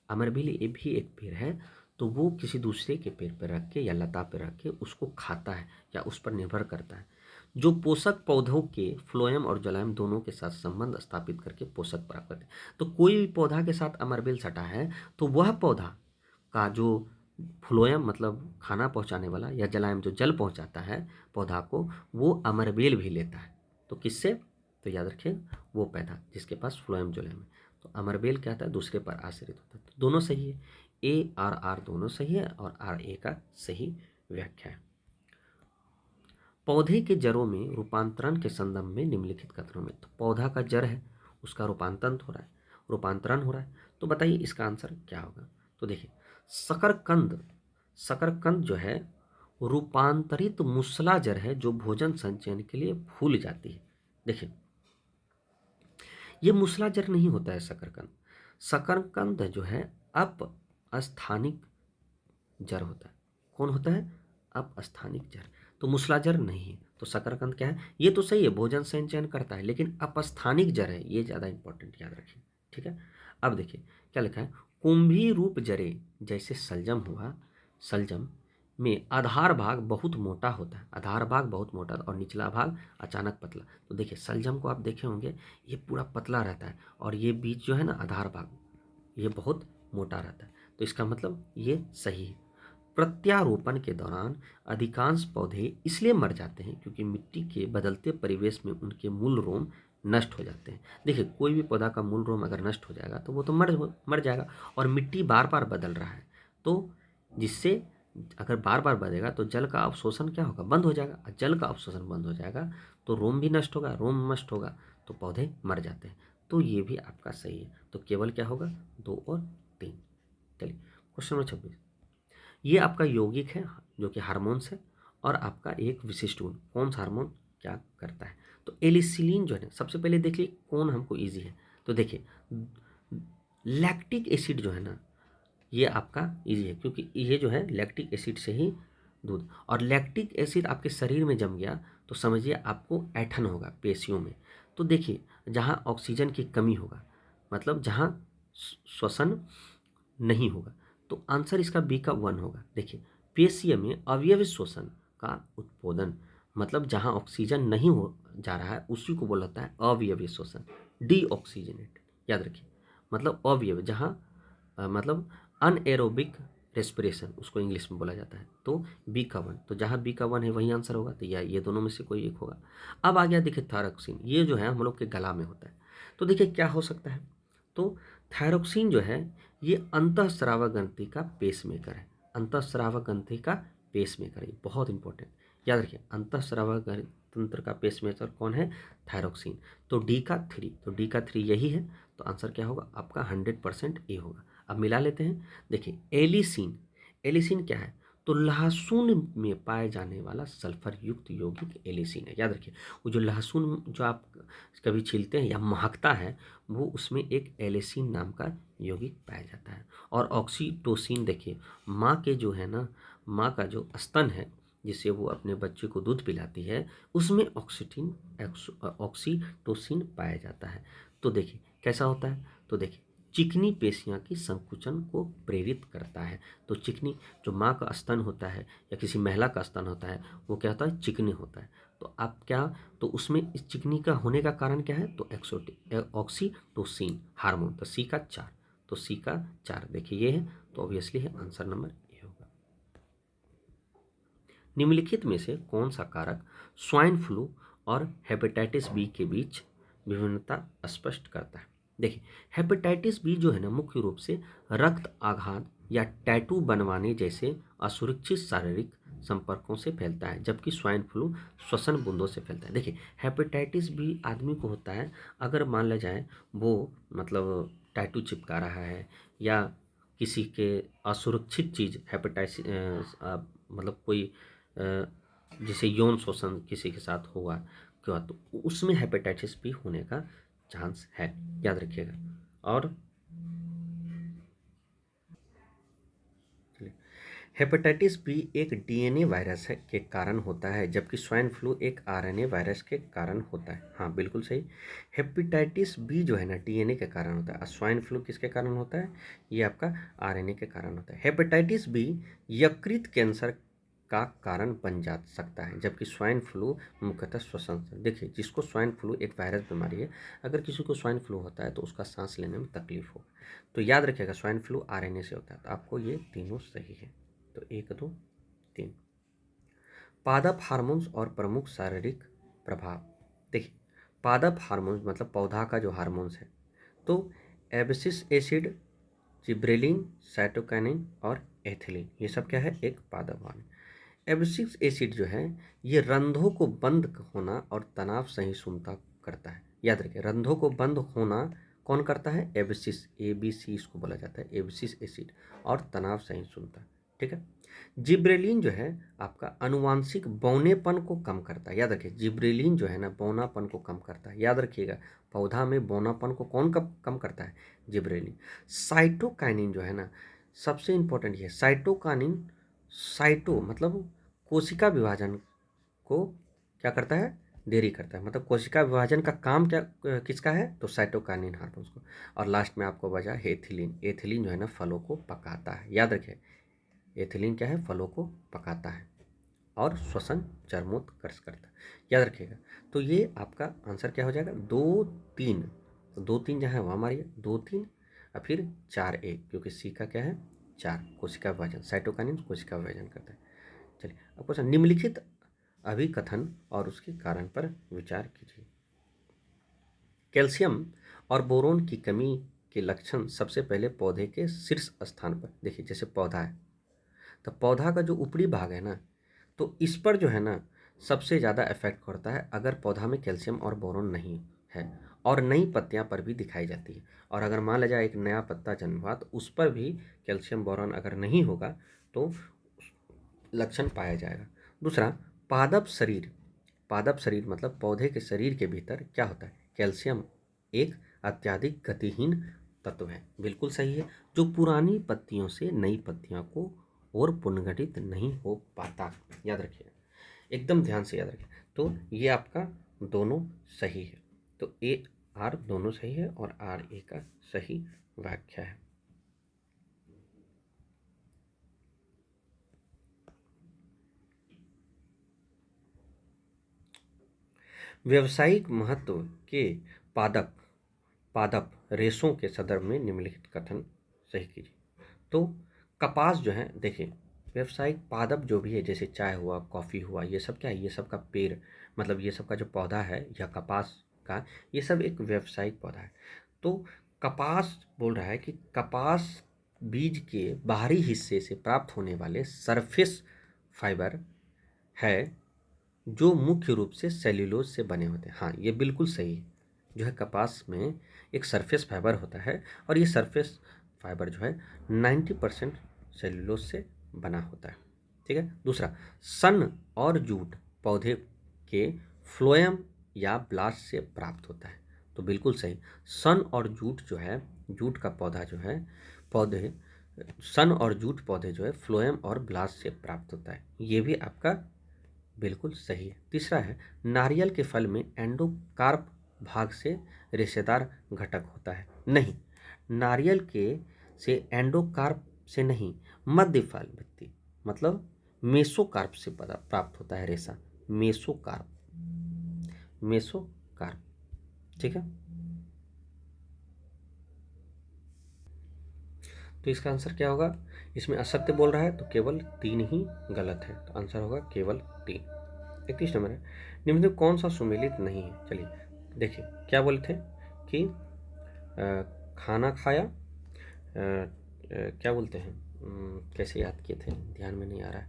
अमरबेल ये भी एक पेड़ है, तो वो किसी दूसरे के पेड़ पर रख के या लता पर रख के उसको खाता है या उस पर निर्भर करता है, जो पोषक पौधों के फ्लोएम और जलायम दोनों के साथ संबंध स्थापित करके पोषक प्राप्त करते हैं। तो कोई भी पौधा के साथ अमरबेल सटा है तो वह पौधा का जो फ्लोएम मतलब खाना पहुंचाने वाला या जलायम जो जल पहुंचाता है पौधा को, वो अमरबेल भी लेता है। तो किससे? तो याद रखिए वो पैदा जिसके पास फ्लोएम जोलेम है। तो अमरबेल क्या होता है? दूसरे पर आश्रित होता है। तो दोनों सही है, ए आर आर दोनों सही है और आर ए का सही व्याख्या है। पौधे के जड़ों में रूपांतरण के संदर्भ में निम्नलिखित कथनों में, तो पौधा का जड़ है उसका रूपांतरण हो रहा है, रूपांतरण हो रहा है, तो बताइए इसका आंसर क्या होगा। तो देखिए शकरकंद, शकरकंद जो है रूपांतरित मूसला जड़ है जो भोजन संचयन के लिए फूल जाती है। देखिए ये मूसला जड़ नहीं होता है शकरकंद, शकरकंद जो है अपस्थानिक जड़ होता है। कौन होता है? अपस्थानिक जड़। तो मूसलाजर नहीं है। तो शकरकंद क्या है? ये तो सही है भोजन संचयन करता है, लेकिन अपस्थानिक जड़ है, ये ज़्यादा इंपॉर्टेंट याद रखिए, ठीक है। अब देखिए क्या लिखा है, कुंभी रूप जड़े जैसे सलजम हुआ, सलजम में आधार भाग बहुत मोटा होता है, आधार भाग बहुत मोटा और निचला भाग अचानक पतला। तो देखिए सलजम को आप देखे होंगे ये पूरा पतला रहता है और ये बीच जो है ना आधार भाग ये बहुत मोटा रहता है। तो इसका मतलब ये सही है। प्रत्यारोपण के दौरान अधिकांश पौधे इसलिए मर जाते हैं क्योंकि मिट्टी के बदलते परिवेश में उनके मूल रोम नष्ट हो जाते हैं। देखिए कोई भी पौधा का मूल रोम अगर नष्ट हो जाएगा तो वो तो मर जाएगा, और मिट्टी बार बार बदल रहा है तो जिससे अगर बार बार बदलेगा तो जल का अवशोषण क्या होगा? बंद हो जाएगा, और जल का अवशोषण बंद हो जाएगा तो रोम भी नष्ट होगा, रोम नष्ट होगा तो पौधे मर जाते हैं। तो ये भी आपका सही है। तो केवल क्या होगा? 2 और 3। चलिए क्वेश्चन नंबर 26, ये आपका यौगिक है जो कि हार्मोन्स है और आपका एक विशिष्ट गुण, कौन सा हार्मोन क्या करता है। तो एलिसिलिन जो है ना, सबसे पहले देखिए कौन हमको इजी है। तो देखिए लैक्टिक एसिड जो है ना ये आपका इजी है क्योंकि ये जो है लैक्टिक एसिड से ही दूध, और लैक्टिक एसिड आपके शरीर में जम गया तो समझिए आपको ऐठन होगा पेशियों में। तो देखिए जहाँ ऑक्सीजन की कमी होगा, मतलब जहाँ श्वसन नहीं होगा, तो आंसर इसका बी का 1 होगा। देखिए पेशीय में अवयव श्वसन का उत्पादन, मतलब जहाँ ऑक्सीजन नहीं हो जा रहा है उसी को बोला जाता है अवयवी श्वसन, डीऑक्सीजनेट। याद रखिए मतलब अवयव जहाँ मतलब अनएरोबिक रेस्पिरेशन उसको इंग्लिश में बोला जाता है। तो बी का 1, तो जहाँ बी का 1 है वही आंसर होगा। तो या ये दोनों में से कोई एक होगा। अब आ गया देखिए थायरॉक्सिन, ये जो है हम लोग के गला में होता है। तो देखिए क्या हो सकता है, तो थायरॉक्सिन जो है ये अंतःस्राव ग्रंथि का पेसमेकर है, अंतःस्राव ग्रंथि का पेसमेकर है, बहुत इंपॉर्टेंट याद रखिए। अंतःस्राव तंत्र का पेसमेकर कौन है? थायरॉक्सिन। तो डी का 3, तो डी का 3 यही है। तो आंसर क्या होगा आपका? 100% ए होगा। अब मिला लेते हैं। देखिए एलिसिन, एलिसिन क्या है? तो लहसुन में पाए जाने वाला सल्फर युक्त यौगिक एलिसिन है। याद रखिए वो जो लहसुन जो आप कभी छीलते हैं या महकता है वो उसमें एक एलिसिन नाम का यौगिक पाया जाता है। और ऑक्सीटोसिन देखिए माँ के जो है ना, माँ का जो स्तन है जिससे वो अपने बच्चे को दूध पिलाती है, उसमें ऑक्सीटोसिन पाया जाता है। तो देखिए कैसा होता है, तो देखिए चिकनी पेशियाँ की संकुचन को प्रेरित करता है। तो चिकनी जो माँ का स्तन होता है या किसी महिला का स्तन होता है, वो क्या होता है, चिकनी होता है। तो आप क्या, तो उसमें इस चिकनी का होने का कारण क्या है, तो ऑक्सीटोसिन हार्मोन। तो सी का 4, तो सी का 4 देखिए ये है, तो ऑब्वियसली है आंसर नंबर ए होगा। निम्नलिखित में से कौन सा कारक स्वाइन फ्लू और हेपेटाइटिस बी के बीच विभिन्नता स्पष्ट करता है। देखिए हेपेटाइटिस बी जो है ना, मुख्य रूप से रक्त आघात या टैटू बनवाने जैसे असुरक्षित शारीरिक संपर्कों से फैलता है, जबकि स्वाइन फ्लू श्वसन बूंदों से फैलता है। देखिए हेपेटाइटिस बी आदमी को होता है अगर मान लिया जाए वो मतलब टैटू चिपका रहा है या किसी के असुरक्षित चीज़ हेपेटाइटिस मतलब कोई जैसे यौन शोषण किसी के साथ हुआ क्या, तो उसमें हेपेटाइटिस बी होने का चांस है, याद रखिएगा। और हेपेटाइटिस बी एक डीएनए वायरस है के कारण होता है, जबकि स्वाइन फ्लू एक आरएनए वायरस के कारण होता है। हाँ बिल्कुल सही, हेपेटाइटिस बी जो है ना डीएनए के कारण होता है, और स्वाइन फ्लू किसके कारण होता है, ये आपका आरएनए के कारण होता है। हेपेटाइटिस बी यकृत कैंसर का कारण बन जा सकता है, जबकि स्वाइन फ्लू मुख्यतः श्वसन से। देखिए जिसको स्वाइन फ्लू एक वायरस बीमारी है, अगर किसी को स्वाइन फ्लू होता है तो उसका सांस लेने में तकलीफ होगा। तो याद रखिएगा स्वाइन फ्लू आरएनए से होता है, तो आपको ये तीनों सही है। तो 1 2 3। पादप हार्मोन्स और प्रमुख शारीरिक प्रभाव। देखिए पादप हार्मोन्स मतलब पौधा का जो हार्मोन्स है, तो एब्सिस एसिड, जिब्रेलिन, साइटोकाइनिन और एथिलीन, ये सब क्या है, एक पादप हार्मोन। एब्सिस एसिड जो है ये रंध्रों को बंद होना और तनाव सहिष्णुता करता है। याद रखिए रंध्रों को बंद होना कौन करता है, एब्सिस, ABC इसको बोला जाता है, एब्सिस एसिड, और तनाव सहिष्णुता। ठीक है। जिब्रेलिन जो है आपका अनुवांशिक बौनेपन को कम करता है। याद रखिए जिब्रेलिन जो है ना बौनापन को कम करता है, याद रखिएगा पौधा में बौनापन को कौन कम करता है, जिब्रेलिन। साइटोकाइनिन जो है ना, सबसे इंपॉर्टेंट ये साइटोकाइनिन, साइटो मतलब कोशिका विभाजन को क्या करता है, देरी करता है, मतलब कोशिका विभाजन का काम क्या किसका है, तो साइटोकाइनिन हार्मोन्स को। और लास्ट में आपको बचा एथिलीन, एथिलीन जो है ना फलों को पकाता है। याद रखिए एथिलीन क्या है, फलों को पकाता है और श्वसन चरमोत्कर्ष करता है, याद रखिएगा। तो ये आपका आंसर क्या हो जाएगा, 2 3। तो 2 3 जहाँ है वहाँ मारिए, 2 3 और फिर 4 1, क्योंकि सी का क्या है 4, कोशिका विभाजन, साइटोकाइनिन कोशिका विभाजन करता है। चलिए अब क्वेश्चन, निम्नलिखित अभिकथन और उसके कारण पर विचार कीजिए। कैल्शियम और बोरोन की कमी के लक्षण सबसे पहले पौधे के शीर्ष स्थान पर। देखिए जैसे पौधा है, तो पौधा का जो ऊपरी भाग है ना, तो इस पर जो है ना सबसे ज़्यादा इफेक्ट करता है अगर पौधा में कैल्शियम और बोरोन नहीं है, और नई पत्तियां पर भी दिखाई जाती है। और अगर मान लिया जाए एक नया पत्ता जन्म हुआ तो उस पर भी कैल्शियम बोरोन अगर नहीं होगा तो लक्षण पाया जाएगा। दूसरा, पादप शरीर, पादप शरीर मतलब पौधे के शरीर के भीतर क्या होता है, कैल्शियम एक अत्यधिक गतिहीन तत्व है, बिल्कुल सही है, जो पुरानी पत्तियों से नई पत्तियों को और पुनर्गठित नहीं हो पाता। याद रखिए एकदम ध्यान से याद रखिए। तो ये आपका दोनों सही है, तो ए आर दोनों सही है और आर ए का सही व्याख्या है। व्यावसायिक महत्व के पादप पादप रेशों के संदर्भ में निम्नलिखित कथन सही कीजिए। तो कपास जो है, देखिए व्यावसायिक पादप जो भी है जैसे चाय हुआ, कॉफ़ी हुआ, ये सब क्या है, ये सब का पेड़ मतलब ये सब का जो पौधा है या कपास का, ये सब एक व्यावसायिक पौधा है। तो कपास बोल रहा है कि कपास बीज के बाहरी हिस्से से प्राप्त होने वाले सरफेस फाइबर है, जो मुख्य रूप से सेल्यूलोज से बने होते हैं। हाँ ये बिल्कुल सही है, जो है कपास में एक सरफेस फाइबर होता है, और ये सरफेस फाइबर जो है 90% सेल्यूलोज से बना होता है। ठीक है। दूसरा, सन और जूट पौधे के फ्लोएम या ब्लास्ट से प्राप्त होता है, तो बिल्कुल सही, सन और जूट जो है, जूट का पौधा जो है, पौधे सन और जूट पौधे जो है फ्लोएम और ब्लास्ट से प्राप्त होता है, ये भी आपका बिल्कुल सही है। तीसरा है, नारियल के फल में एंडोकार्प भाग से रेशेदार घटक होता है। नहीं, नारियल के से एंडोकार्प से नहीं, मध्य फल भित्ति मतलब मेसोकार्प से प्राप्त होता है रेशा। Mesocarp, mesocarp. ठीक है, तो इसका आंसर क्या होगा? इसमें असत्य बोल रहा है तो केवल 3 ही गलत है, तो आंसर होगा केवल 3। 31 नंबर है, निम्न में कौन सा सुमेलित नहीं है? चलिए देखिए, क्या बोले थे कि खाना खाया, क्या बोलते हैं, कैसे याद किए थे, ध्यान में नहीं आ रहा है,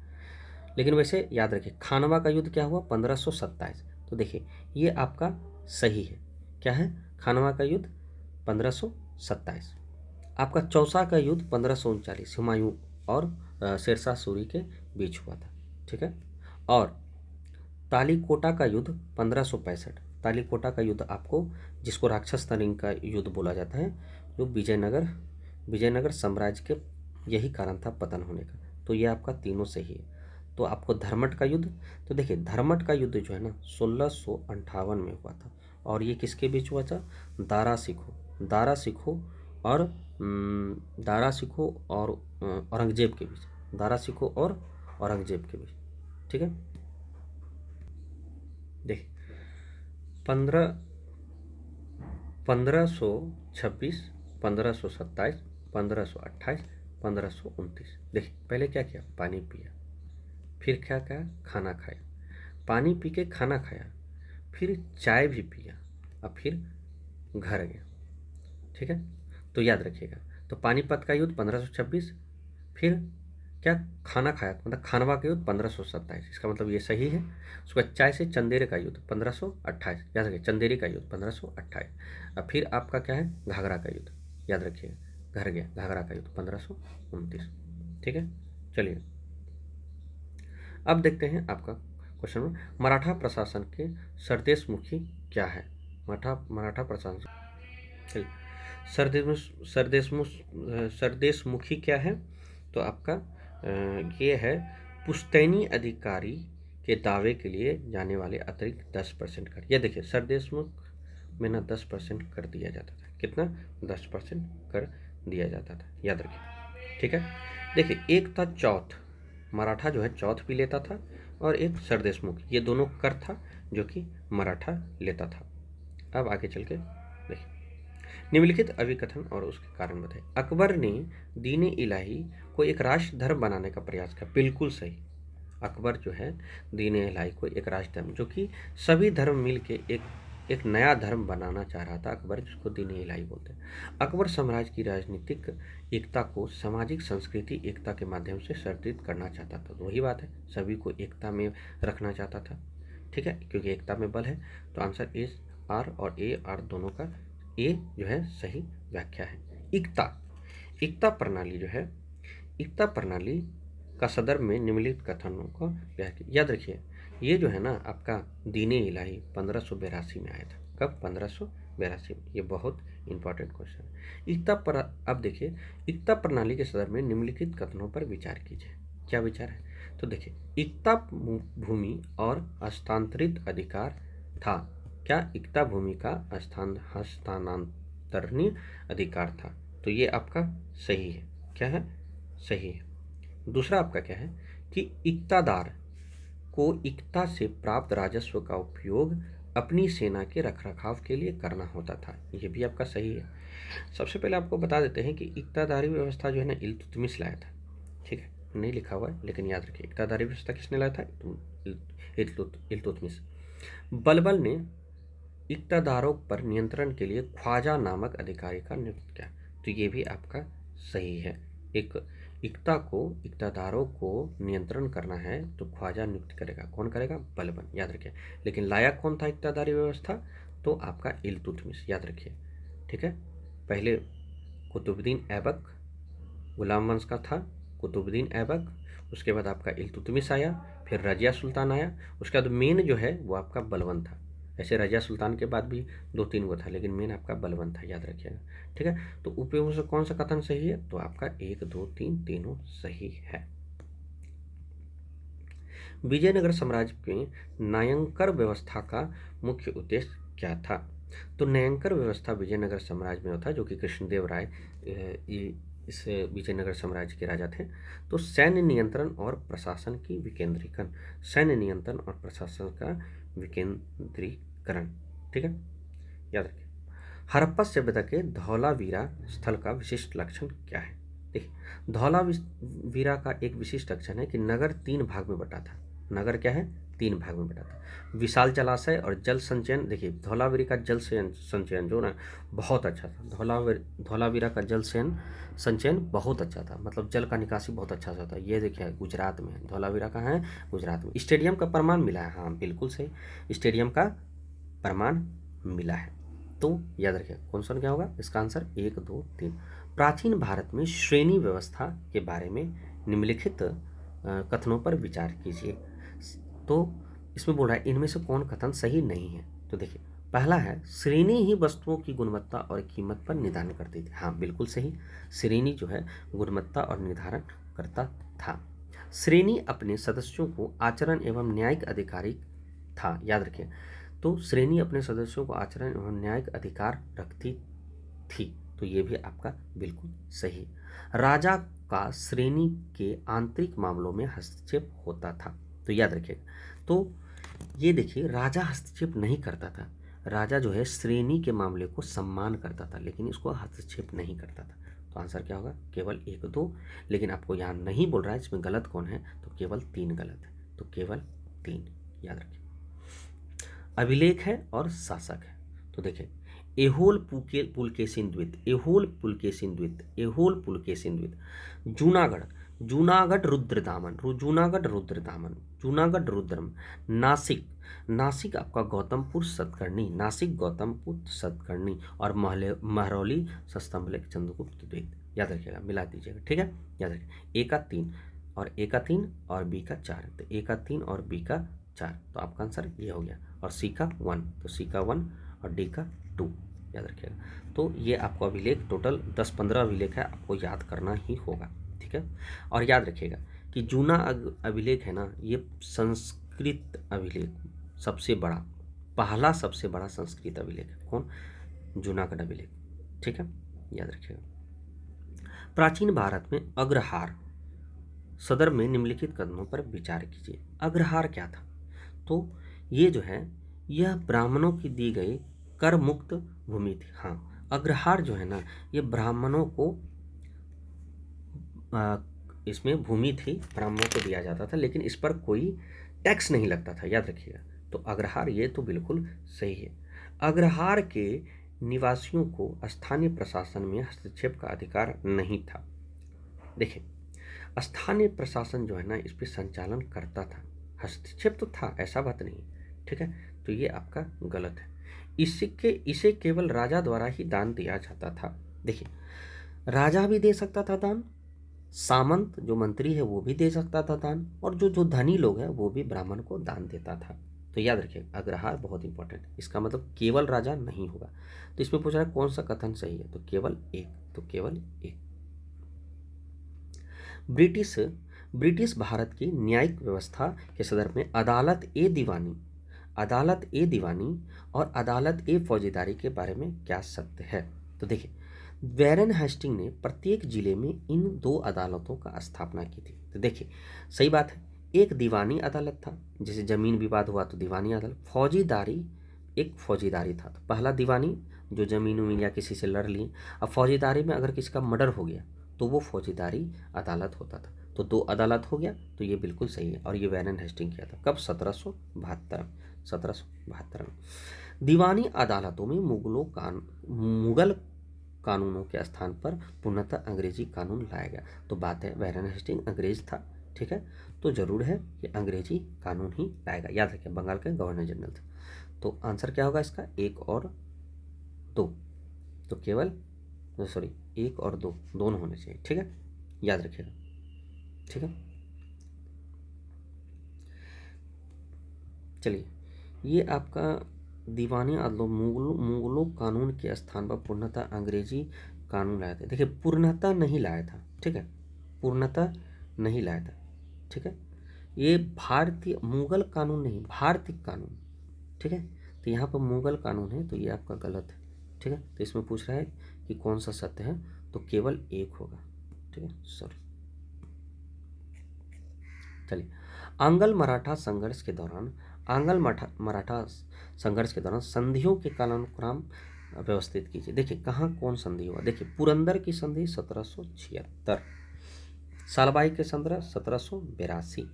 लेकिन वैसे याद रखिए, खानवा का युद्ध क्या हुआ? 1527। तो देखिए ये आपका सही है। क्या है? खानवा का युद्ध 1527। आपका चौसा का युद्ध 1539 हुमायूं और शेरशाह सूरी के बीच हुआ था। ठीक है, और तालीकोटा का युद्ध 1565। तालीकोटा का युद्ध आपको, जिसको राक्षस तरिंग का युद्ध बोला जाता है, जो विजयनगर साम्राज्य के यही कारण था पतन होने का। तो ये आपका तीनों सही है। तो आपको धर्मट का युद्ध, तो देखिए धर्मट का युद्ध जो है ना 1658 में हुआ था, और ये किसके बीच हुआ था? और दारा सिखो और औरंगजेब के बीच। दारा सिखो और औरंगजेब के बीच। ठीक है, देखिए 15 1526, 1527, 1528, 1529। देखिए पहले क्या किया? पानी पिया, फिर क्या किया? खाना खाया, पानी पी के खाना खाया, फिर चाय भी पिया, और फिर घर गया। ठीक है, तो याद रखिएगा। तो पानीपत का युद्ध 1526, फिर क्या? खाना खाया, मतलब खानवा का युद्ध 1527, इसका मतलब ये सही है। उसके बाद चाय से चंदेरी का युद्ध 1528, याद रखिए चंदेरी का युद्ध 1528। और फिर आपका क्या है? घाघरा का युद्ध, याद रखिएगा, घर गया घाघरा का युद्ध 1529। ठीक है, चलिए अब देखते हैं आपका क्वेश्चन में, मराठा प्रशासन के सरदेशमुखी क्या है? मराठा प्रशासन, चलिए सरदेशमुखी क्या है? तो आपका ये है, पुश्तैनी अधिकारी के दावे के लिए जाने वाले अतिरिक्त 10% कर। ये देखिए सरदेशमुख में ना 10% कर दिया जाता था। कितना? 10% कर दिया जाता था, याद रखिए। ठीक है, देखिए एक था चौथ, मराठा जो है चौथ भी लेता था, और एक सरदेशमुख, ये दोनों कर था जो कि मराठा लेता था। अब आगे चल के देखिए, निम्नलिखित अभिकथन और उसके कारण बताए। अकबर ने दीन इलाही को एक राष्ट्र धर्म बनाने का प्रयास किया। बिल्कुल सही। अकबर जो है दीन इलाही को एक राष्ट्र धर्म, जो कि सभी धर्म मिल के एक नया धर्म बनाना चाह रहा था अकबर, जिसको दीन इलाही बोलते हैं। अकबर साम्राज्य की राजनीतिक एकता को सामाजिक संस्कृति एकता के माध्यम से सुदृढ़ करना चाहता था। तो वही बात है, सभी को एकता में रखना चाहता था। ठीक है, क्योंकि एकता में बल है। तो आंसर ए आर और ए आर दोनों का ए जो है सही व्याख्या है। एकता, एकता प्रणाली जो है, एकता प्रणाली का संदर्भ में निम्नलिखित कथनों का व्याख्या, याद रखिए। ये जो है ना आपका दीने इलाही 1582 में आया था। कब? 1582 में। ये बहुत इंपॉर्टेंट क्वेश्चन है। एकता पर अब देखिए, एकता प्रणाली के संदर्भ में निम्नलिखित कथनों पर विचार कीजिए। क्या विचार है? तो देखिए, एकता भूमि और हस्तांतरित अधिकार था। क्या? एकता भूमि का हस्तांतरणीय अधिकार था। तो ये आपका सही है। क्या है? सही है। दूसरा आपका क्या है कि इक्तादार को इक्ता से प्राप्त राजस्व का उपयोग अपनी सेना के रखरखाव के लिए करना होता था। ये भी आपका सही है। सबसे पहले आपको बता देते हैं कि इक्तादारी व्यवस्था जो है ना इल्तुतमिश लाया था। ठीक है, नहीं लिखा हुआ है लेकिन याद रखिए, इक्तादारी व्यवस्था किसने लाया था? इल्तुतमिश। बलबल ने इक्तादारों पर नियंत्रण के लिए ख्वाजा नामक अधिकारी का नियुक्त किया। तो ये भी आपका सही है। एक इक्तादारों को नियंत्रण करना है तो ख्वाजा नियुक्त करेगा। कौन करेगा? बलबन, याद रखिए। लेकिन लाया कौन था इक्तादारी व्यवस्था? तो आपका इल्तुतमिश, याद रखिए। ठीक है, पहले कुतुबुद्दीन ऐबक गुलाम वंश का था, कुतुबुद्दीन ऐबक, उसके बाद आपका इल्तुतमिश आया, फिर रजिया सुल्तान आया, उसके बाद मेन जो है वो आपका बलबन था। ऐसे रजिया सुल्तान के बाद भी 2-3 वो था, लेकिन मेन आपका बलबन था, याद रखिएगा। ठीक है, तो उपयोग से कौन सा कथन सही है? तो आपका 1, 2, 3 तीनों सही है। विजयनगर साम्राज्य में न्यायंकर व्यवस्था का मुख्य उद्देश्य क्या था? तो न्यायंकर व्यवस्था विजयनगर साम्राज्य में होता है, जो कि कृष्णदेव राय इस विजयनगर साम्राज्य के राजा थे। तो सैन्य नियंत्रण और प्रशासन की विकेंद्रीकरण, सैन्य नियंत्रण और प्रशासन का विकेंद्रीकरण, ठीक है, याद रखिए। हड़प्पा सभ्यता के धौलावीरा स्थल का विशिष्ट लक्षण क्या है? देखिए, धौलावीरा का एक विशिष्ट लक्षण है कि नगर 3 भाग में बटा था। नगर क्या है? 3 भाग में बटा था। विशाल जलाशय और जल संचयन, देखिए धौलावीरा का जल संचयन जो ना बहुत अच्छा था। धौलावीरा का जल संचयन बहुत अच्छा था, मतलब जल का निकासी बहुत अच्छा सा था। ये देखिए गुजरात में है, धौलावीरा कहाँ है? गुजरात में। स्टेडियम का प्रमाण मिला है, हाँ बिल्कुल सही, स्टेडियम का प्रमाण मिला है। तो याद रखिए क्वेश्चन क्या होगा, इसका आंसर 1, 2, 3। प्राचीन भारत में श्रेणी व्यवस्था के बारे में निम्नलिखित कथनों पर विचार कीजिए। तो इसमें बोल रहा है इनमें से कौन कथन सही नहीं है? तो देखिए, पहला है श्रेणी ही वस्तुओं की गुणवत्ता और कीमत पर निर्धारण करती थी। हाँ बिल्कुल सही, श्रेणी जो है गुणवत्ता और निर्धारण करता था। श्रेणी अपने सदस्यों को आचरण एवं न्यायिक अधिकारी था, याद रखिए। तो श्रेणी अपने सदस्यों को आचरण एवं न्यायिक अधिकार रखती थी, तो ये भी आपका बिल्कुल सही। राजा का श्रेणी के आंतरिक मामलों में हस्तक्षेप होता था, तो याद रखिएगा। तो ये देखिए, राजा हस्तक्षेप नहीं करता था, राजा जो है श्रेणी के मामले को सम्मान करता था, लेकिन इसको हस्तक्षेप नहीं करता था। तो आंसर क्या होगा? केवल 1, 2। लेकिन आपको यहाँ नहीं बोल रहा है इसमें गलत कौन है, तो केवल 3 गलत है, तो केवल 3, याद रखिए। अभिलेख है और शासक है। तो देखिए, एहोल पुलकेशिन द्वित, एहोल पुलकेशिन द्वित, एहोल पुलकेशिन द्वित, जूनागढ़, जूनागढ़ रुद्रदामन, जूनागढ़ रुद्रदामन, जूनागढ़ रुद्रम, नासिक, नासिक आपका गौतमपुर सतकर्णी, नासिक गौतमपुर सतकर्णी, और महरौली सस्तंभलेख चंद्रगुप्त द्वित, याद रखिएगा, मिला दीजिएगा, ठीक है, याद रखिए। ए का 3 और ए का 3 और बी का 4, तो ए का 3 और बी का 4, तो आपका आंसर ये हो गया। और सी का 1, तो सी का 1 और डी का 2, याद रखिएगा। तो ये आपको अभिलेख टोटल 10-15 अभिलेख है, आपको याद करना ही होगा, ठीक है। और याद रखिएगा कि जूना अभिलेख है ना, ये संस्कृत अभिलेख सबसे बड़ा, पहला सबसे बड़ा संस्कृत अभिलेख है। कौन? जूनागढ़ अभिलेख, ठीक है, याद रखिएगा। प्राचीन भारत में अग्रहार सदर में निम्नलिखित कथनों पर विचार कीजिए। अग्रहार क्या था? तो ये जो है, यह ब्राह्मणों की दी गई कर मुक्त भूमि थी। हाँ, अग्रहार जो है ना, ये ब्राह्मणों को इसमें भूमि थी, ब्राह्मणों को दिया जाता था, लेकिन इस पर कोई टैक्स नहीं लगता था, याद रखिएगा। तो अग्रहार ये तो बिल्कुल सही है। अग्रहार के निवासियों को स्थानीय प्रशासन में हस्तक्षेप का अधिकार नहीं था। देखिए, स्थानीय प्रशासन जो है ना, इस पर संचालन करता था, हस्तक्षेप तो था, ऐसा बात नहीं, ठीक है। तो ये आपका गलत है। इसे केवल राजा द्वारा ही दान दिया जाता था। देखिए, राजा भी दे सकता था दान, सामंत जो मंत्री है वो भी दे सकता था दान, और जो जो धनी लोग हैं वो भी ब्राह्मण को दान देता था। तो याद रखिए, अग्रहार बहुत इंपॉर्टेंट, इसका मतलब केवल राजा नहीं होगा। तो इसमें पूछ रहा है कौन सा कथन सही है, तो केवल एक, तो केवल एक। ब्रिटिश भारत की न्यायिक व्यवस्था के संदर्भ में अदालत ए दीवानी और अदालत ए फौजदारी के बारे में क्या सत्य है? तो देखिए, वैरेन हेस्टिंग ने प्रत्येक जिले में इन 2 अदालतों का स्थापना की थी। तो देखिए, सही बात है, एक दीवानी अदालत था, जैसे जमीन विवाद हुआ तो दीवानी अदालत, फौजीदारी एक फौजीदारी था। तो पहला दीवानी जो जमीन उमीन या किसी से लड़ लिए, अब फौजीदारी में अगर किसी का मर्डर हो गया तो वो फौजीदारी अदालत होता था। तो 2 अदालत हो गया, तो ये बिल्कुल सही है। और ये वैरेन हेस्टिंग किया था कब? 1772 में। दीवानी अदालतों में मुगल कानूनों के स्थान पर पूर्णतः अंग्रेजी कानून लाया गया। तो बात है, वैरेन हेस्टिंग अंग्रेज था, ठीक है, तो जरूर है कि अंग्रेजी कानून ही लाएगा। याद रखिए, बंगाल के गवर्नर जनरल थे। तो आंसर क्या होगा इसका? 1 और 2, तो केवल सॉरी 1 और 2 दोनों होने चाहिए, ठीक है, याद रखिएगा, ठीक है। चलिए, ये आपका दीवानी अदलों मुगलों कानून के स्थान पर पूर्णतः अंग्रेजी कानून लाया था। देखिए, पूर्णतः नहीं लाया था, ठीक है, पूर्णतः नहीं लाया था, ठीक है, ये भारतीय मुगल कानून नहीं, भारतीय कानून, ठीक है। तो यहाँ पर मुगल कानून है, तो ये आपका गलत है, ठीक है। तो इसमें पूछ रहा है कि कौन सा सत्य है, तो केवल एक होगा, ठीक है, सॉरी। चलिए, आंग्ल मराठा संघर्ष के दौरान मराठा संघर्ष के दौरान संधियों के कालानुक्रम व्यवस्थित कीजिए। देखिए कहाँ कौन संधि हुआ, देखिए पुरंदर की संधि 1776, सालबाई के संधि 1782,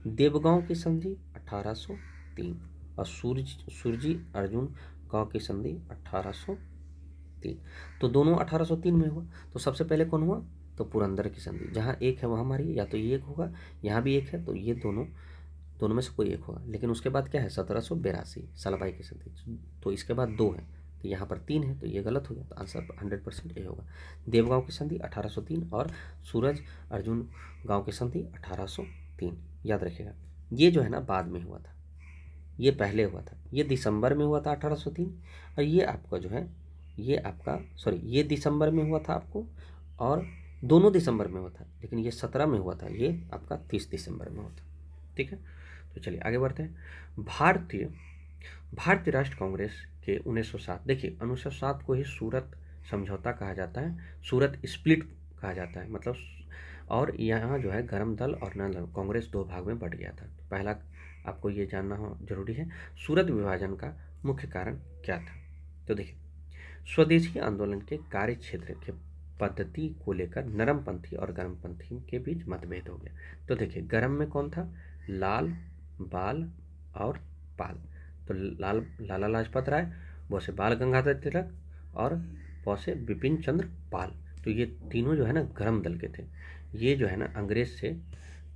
देवगांव की संधि 1803 और सुरजी अर्जुन गांव की संधि 1803। तो दोनों 1803 में हुआ। तो सबसे पहले कौन हुआ, तो पुरंदर की संधि, जहाँ एक है वहाँ हमारी, या तो ये एक होगा, यहाँ भी एक है, तो ये दोनों में से कोई एक होगा। लेकिन उसके बाद क्या है, 1782 सालबाई की संधि, तो इसके बाद दो है, तो यहाँ पर तीन है, तो ये गलत हो गया। तो आंसर 100% ए होगा। देवगांव की संधि 1803 और सूरज अर्जुन गांव की संधि 1803, याद रखिएगा। ये जो है ना बाद में हुआ था, ये पहले हुआ था, ये दिसंबर में हुआ था 1803, और ये आपका जो है, ये आपका सॉरी, ये दिसंबर में हुआ था आपको, और दोनों दिसंबर में हुआ था, लेकिन ये 17 में हुआ था, ये आपका 30 दिसंबर में हुआ था, ठीक है। तो चलिए आगे बढ़ते हैं। भारतीय राष्ट्र कांग्रेस के 1907, देखिए 1907 को ही सूरत समझौता कहा जाता है, सूरत स्प्लिट कहा जाता है, मतलब, और यहाँ जो है गरम दल और नल दल कांग्रेस दो भाग में बढ़ गया था। पहला आपको ये जानना जरूरी है, सूरत विभाजन का मुख्य कारण क्या था। तो देखिए, स्वदेशी आंदोलन के कार्य क्षेत्र के पद्धति को लेकर नरमपंथी और गर्मपंथी के बीच मतभेद हो गया। तो देखिए, गरम में कौन था, लाल, बाल और पाल। तो लाला लाजपत राय, वैसे बाल गंगाधर तिलक और वैसे बिपिन चंद्र पाल। तो ये तीनों जो है ना गरम दल के थे। ये जो है ना अंग्रेज से,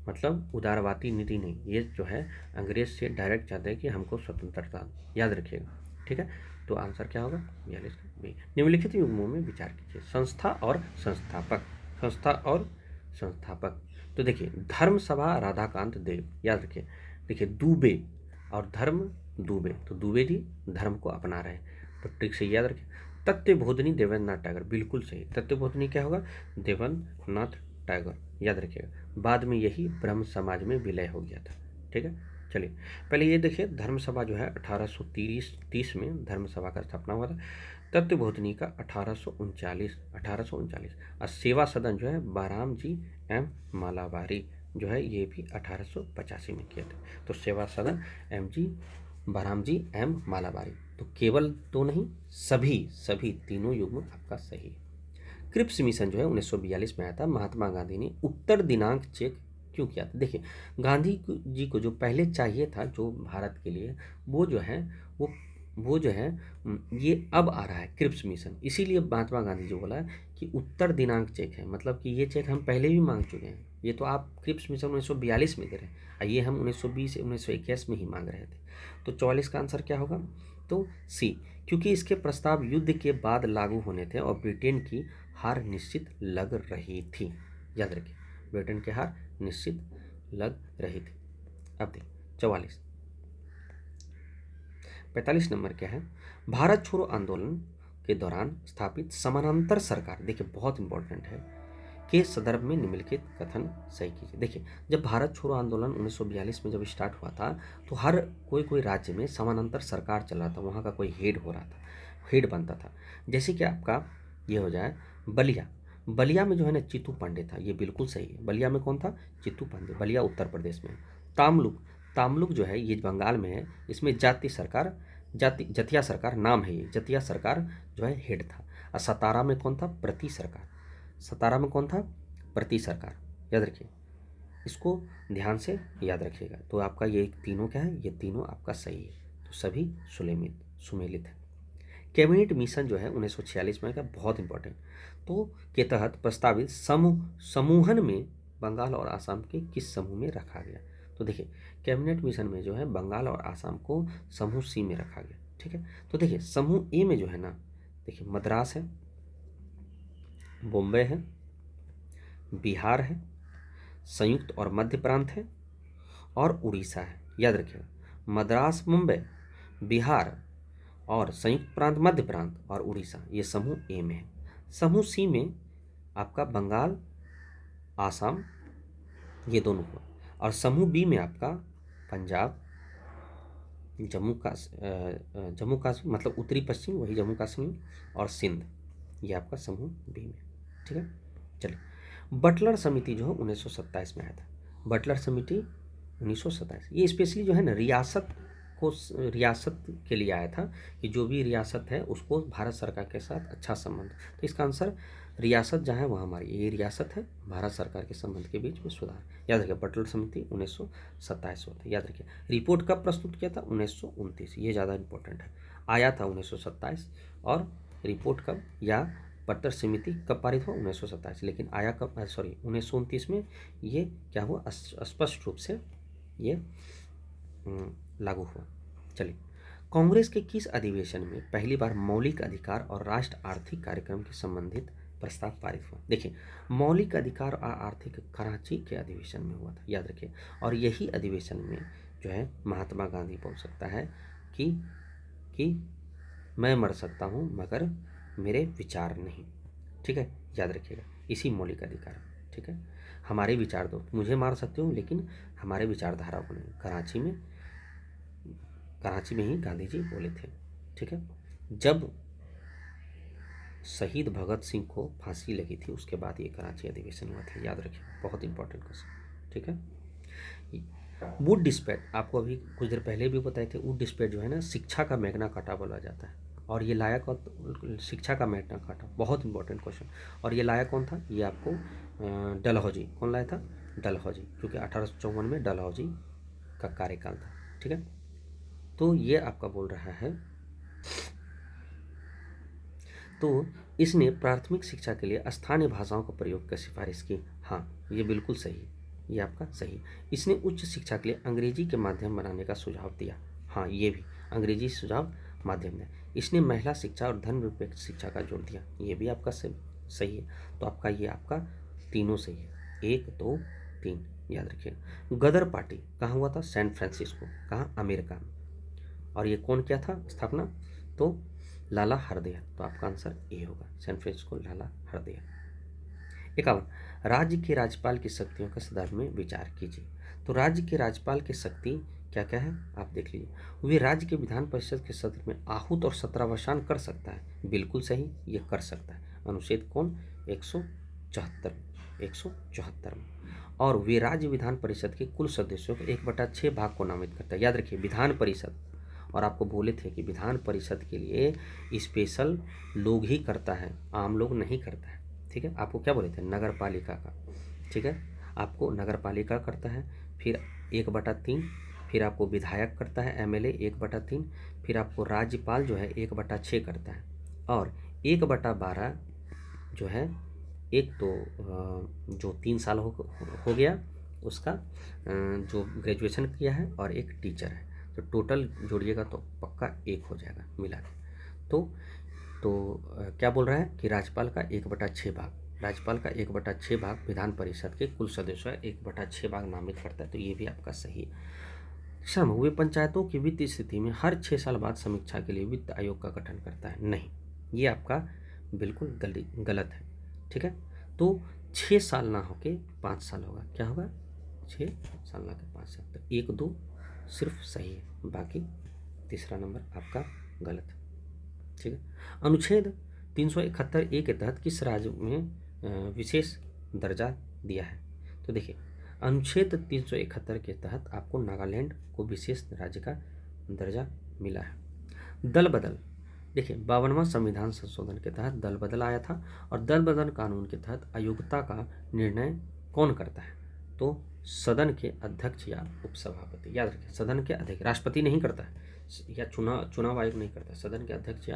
मतलब उदारवादी नीति नहीं, ये जो है अंग्रेज से डायरेक्ट चाहते हैं कि हमको स्वतंत्रता, याद रखिएगा, ठीक है। तो आंसर क्या होगा, 42 का बी। निम्नलिखित युग्मों में विचार कीजिए, संस्था और संस्थापक, संस्था और संस्थापक। तो देखिए, धर्म सभा राधाकांत देव, याद रखिए। देखिए, दुबे और धर्म दुबे, तो दुबे जी धर्म को अपना रहे हैं, तो ठीक से याद रखिए। तत्वबोधिनी देवेंद्रनाथ टैगोर, बिल्कुल सही। तत्वबोधिनी क्या होगा, देवेंद्रनाथ टैगोर, याद रखिएगा। बाद में यही ब्रह्म समाज में विलय हो गया था, ठीक है। चलिए, पहले ये देखिए, धर्म सभा जो है 1830 में धर्म सभा का स्थापना हुआ था। तत्वबोधिनी का 1839 और सेवा सदन जो है बाराम जी एम मालाबारी जो है, ये भी 1885 में किए थे। तो सेवा सदन बाराम जी एम मालाबारी। तो केवल दो नहीं, सभी तीनों युग्म आपका सही है। क्रिप्स मिशन जो है 1942 में आया था। महात्मा गांधी ने उत्तर दिनांक चेक क्यों किया था। देखिए, गांधी जी को जो पहले चाहिए था जो भारत के लिए, वो जो है वो जो है ये अब आ रहा है क्रिप्स मिशन। इसीलिए महात्मा गांधी जी बोला कि उत्तर दिनांक चेक है, मतलब कि ये चेक हम पहले भी मांग चुके हैं। ये तो आप क्रिप्स मिशन 1942 में दे रहे हैं, और ये हम 1920 1921 में ही मांग रहे थे। तो 44 का आंसर क्या होगा, तो सी, क्योंकि इसके प्रस्ताव युद्ध के बाद लागू होने थे और ब्रिटेन की हार निश्चित लग रही थी। याद रखिए, ब्रिटेन की हार निश्चित लग रही थी। अब देखिए 45 नंबर क्या है, भारत छोड़ो आंदोलन के दौरान स्थापित समानांतर सरकार, देखिए बहुत इंपॉर्टेंट है, के संदर्भ में निम्नलिखित कथन सही कीजिए। देखिए, जब भारत छोड़ो आंदोलन 1942 में जब स्टार्ट हुआ था, तो हर कोई राज्य में समानांतर सरकार चल रहा था, वहाँ का कोई हेड हो रहा था, हेड बनता था। जैसे कि आपका ये हो जाए बलिया में जो है ना चित्तू पांडे था, ये बिल्कुल सही है। बलिया में कौन था, चित्तू पांडे, बलिया उत्तर प्रदेश में। तामलुक जो है ये बंगाल में है, इसमें जतिया सरकार नाम है, ये जतिया सरकार जो है हेड था। और सतारा में कौन था, प्रति सरकार, याद रखिए, इसको ध्यान से याद रखिएगा। तो आपका ये तीनों क्या है, ये तीनों आपका सही है, तो सभी सुमेलित है। कैबिनेट मिशन जो है 1946 में का बहुत इंपॉर्टेंट, तो के तहत प्रस्तावित समूहन में बंगाल और आसाम के किस समूह में रखा गया। तो देखिए, कैबिनेट मिशन में जो है बंगाल और आसाम को समूह सी में रखा गया, ठीक है। तो देखिए, समूह ए में जो है ना, देखिए मद्रास है, बॉम्बे है, बिहार है, संयुक्त और मध्य प्रांत है, और उड़ीसा है। याद रखिएगा, मद्रास, मुंबई, बिहार और संयुक्त प्रांत, मध्य प्रांत और उड़ीसा, ये समूह ए में है। समूह सी में आपका बंगाल, आसाम, ये दोनों हुआ। और समूह बी में आपका पंजाब, जम्मू कश्मीर मतलब उत्तरी पश्चिम वही जम्मू कश्मीर और सिंध, ये आपका समूह बी में। ठीक है, चलिए बटलर समिति जो है 1927 में आया था। बटलर समिति 1927, ये स्पेशली जो है ना रियासत के लिए आया था कि जो भी रियासत है उसको भारत सरकार के साथ अच्छा संबंध। तो इसका आंसर रियासत जहाँ है वहाँ हमारी ये रियासत है, भारत सरकार के संबंध के बीच में सुधार। याद रखिए बटलर समिति 1927 होता है। याद रखिए रिपोर्ट कब प्रस्तुत किया था 1929, ये ज़्यादा इंपॉर्टेंट है। आया था 1927 और रिपोर्ट कब या बटलर समिति कब पारित हुआ 1927, लेकिन आया कब, सॉरी 1929 में ये क्या हुआ स्पष्ट रूप से ये लागू हुआ। चलिए कांग्रेस के किस अधिवेशन में पहली बार मौलिक अधिकार और राष्ट्र आर्थिक कार्यक्रम के संबंधित प्रस्ताव पारित हुआ? देखिए मौलिक अधिकार और आर्थिक कराची के अधिवेशन में हुआ था, याद रखिए। और यही अधिवेशन में जो है महात्मा गांधी बोल सकता है कि मैं मर सकता हूँ मगर मेरे विचार नहीं। ठीक है, याद रखिएगा इसी मौलिक अधिकार। ठीक है, हमारे विचार दो, मुझे मार सकते हो लेकिन हमारे विचारधारा को नहीं। कराची में ही गांधी जी बोले थे। ठीक है, जब शहीद भगत सिंह को फांसी लगी थी उसके बाद ये कराची अधिवेशन हुआ था। याद रखिए बहुत इंपॉर्टेंट क्वेश्चन। ठीक है, वुड डिस्पैच आपको अभी कुछ देर पहले भी बताए थे। वुड डिस्पैच जो है ना शिक्षा का मैग्ना कार्टा बोला जाता है। और ये लाया कौन, शिक्षा का मैग्ना कार्टा, बहुत इंपॉर्टेंट क्वेश्चन। और ये लाया कौन था, ये आपको डलहौजी, कौन लाया था, डलहौजी, क्योंकि 1854 में डलहौजी का कार्यकाल था। ठीक है, तो ये आपका बोल रहा है, तो इसने प्राथमिक शिक्षा के लिए स्थानीय भाषाओं का प्रयोग की सिफारिश की। हाँ ये बिल्कुल सही है, ये आपका सही। इसने उच्च शिक्षा के लिए अंग्रेजी के माध्यम बनाने का सुझाव दिया। हाँ ये भी अंग्रेजी सुझाव माध्यम है। इसने महिला शिक्षा और धर्मनिरपेक्ष शिक्षा का जोर दिया, ये भी आपका सही है। तो आपका ये आपका तीनों सही है, 1 2 3। याद रखिए गदर पार्टी कहाँ हुआ था, सैन फ्रांसिस्को, कहाँ, अमेरिका में। और ये कौन किया था स्थापना, तो लाला हरदयाल। तो आपका आंसर ए होगा, सैन फ्रांसिस्को लाला हरदयाल। 51 राज्य के राज्यपाल की शक्तियों के संदर्भ में विचार कीजिए। तो राज्य के राज्यपाल की शक्ति क्या क्या है आप देख लीजिए। वे राज्य के विधान परिषद के सत्र में आहूत और सत्रावसान कर सकता है, बिल्कुल सही, ये कर सकता है। अनुच्छेद कौन, 174 में। और वे राज्य विधान परिषद के कुल सदस्यों के 1/6 भाग को नामित करता है। याद रखिए विधान परिषद, और आपको बोले थे कि विधान परिषद के लिए स्पेशल लोग ही करता है, आम लोग नहीं करता है। ठीक है, आपको क्या बोले थे, नगर पालिका का। ठीक है, आपको नगर पालिका करता है, फिर 1/3, फिर आपको विधायक करता है एमएलए 1/3, फिर आपको राज्यपाल जो है 1/6 करता है, और 1/12 जो है एक तो जो 3 साल हो गया उसका जो ग्रेजुएशन किया है, और एक टीचर है। तो टोटल जोड़िएगा तो पक्का 1 हो जाएगा मिला के। तो क्या बोल रहा है कि राज्यपाल का 1/6 भाग, राज्यपाल का 1/6 भाग विधान परिषद के कुल सदस्यों 1/6 भाग नामित करता है। तो ये भी आपका सही है। श्रम वे पंचायतों की वित्तीय स्थिति में हर 6 साल बाद समीक्षा के लिए वित्त आयोग का गठन करता है, नहीं, ये आपका बिल्कुल गलत है। ठीक है, तो 6 साल ना होके 5 साल होगा, क्या होगा, 6 साल ना के 5 साल। तो 1 2 सिर्फ सही है, बाकी तीसरा नंबर आपका गलत है। ठीक है, अनुच्छेद 371 ए के तहत किस राज्य में विशेष दर्जा दिया है? तो देखिए अनुच्छेद 371 के तहत आपको नागालैंड को विशेष राज्य का दर्जा मिला है। दल बदल, देखिए 52वां संविधान संशोधन के तहत दल बदल आया था, और दल बदल कानून के तहत अयोग्यता का निर्णय कौन करता है? तो सदन के अध्यक्ष या उपसभापति। याद रखिए सदन के अध्यक्ष, राष्ट्रपति नहीं करता है, या चुनाव आयोग नहीं करता, सदन के अध्यक्ष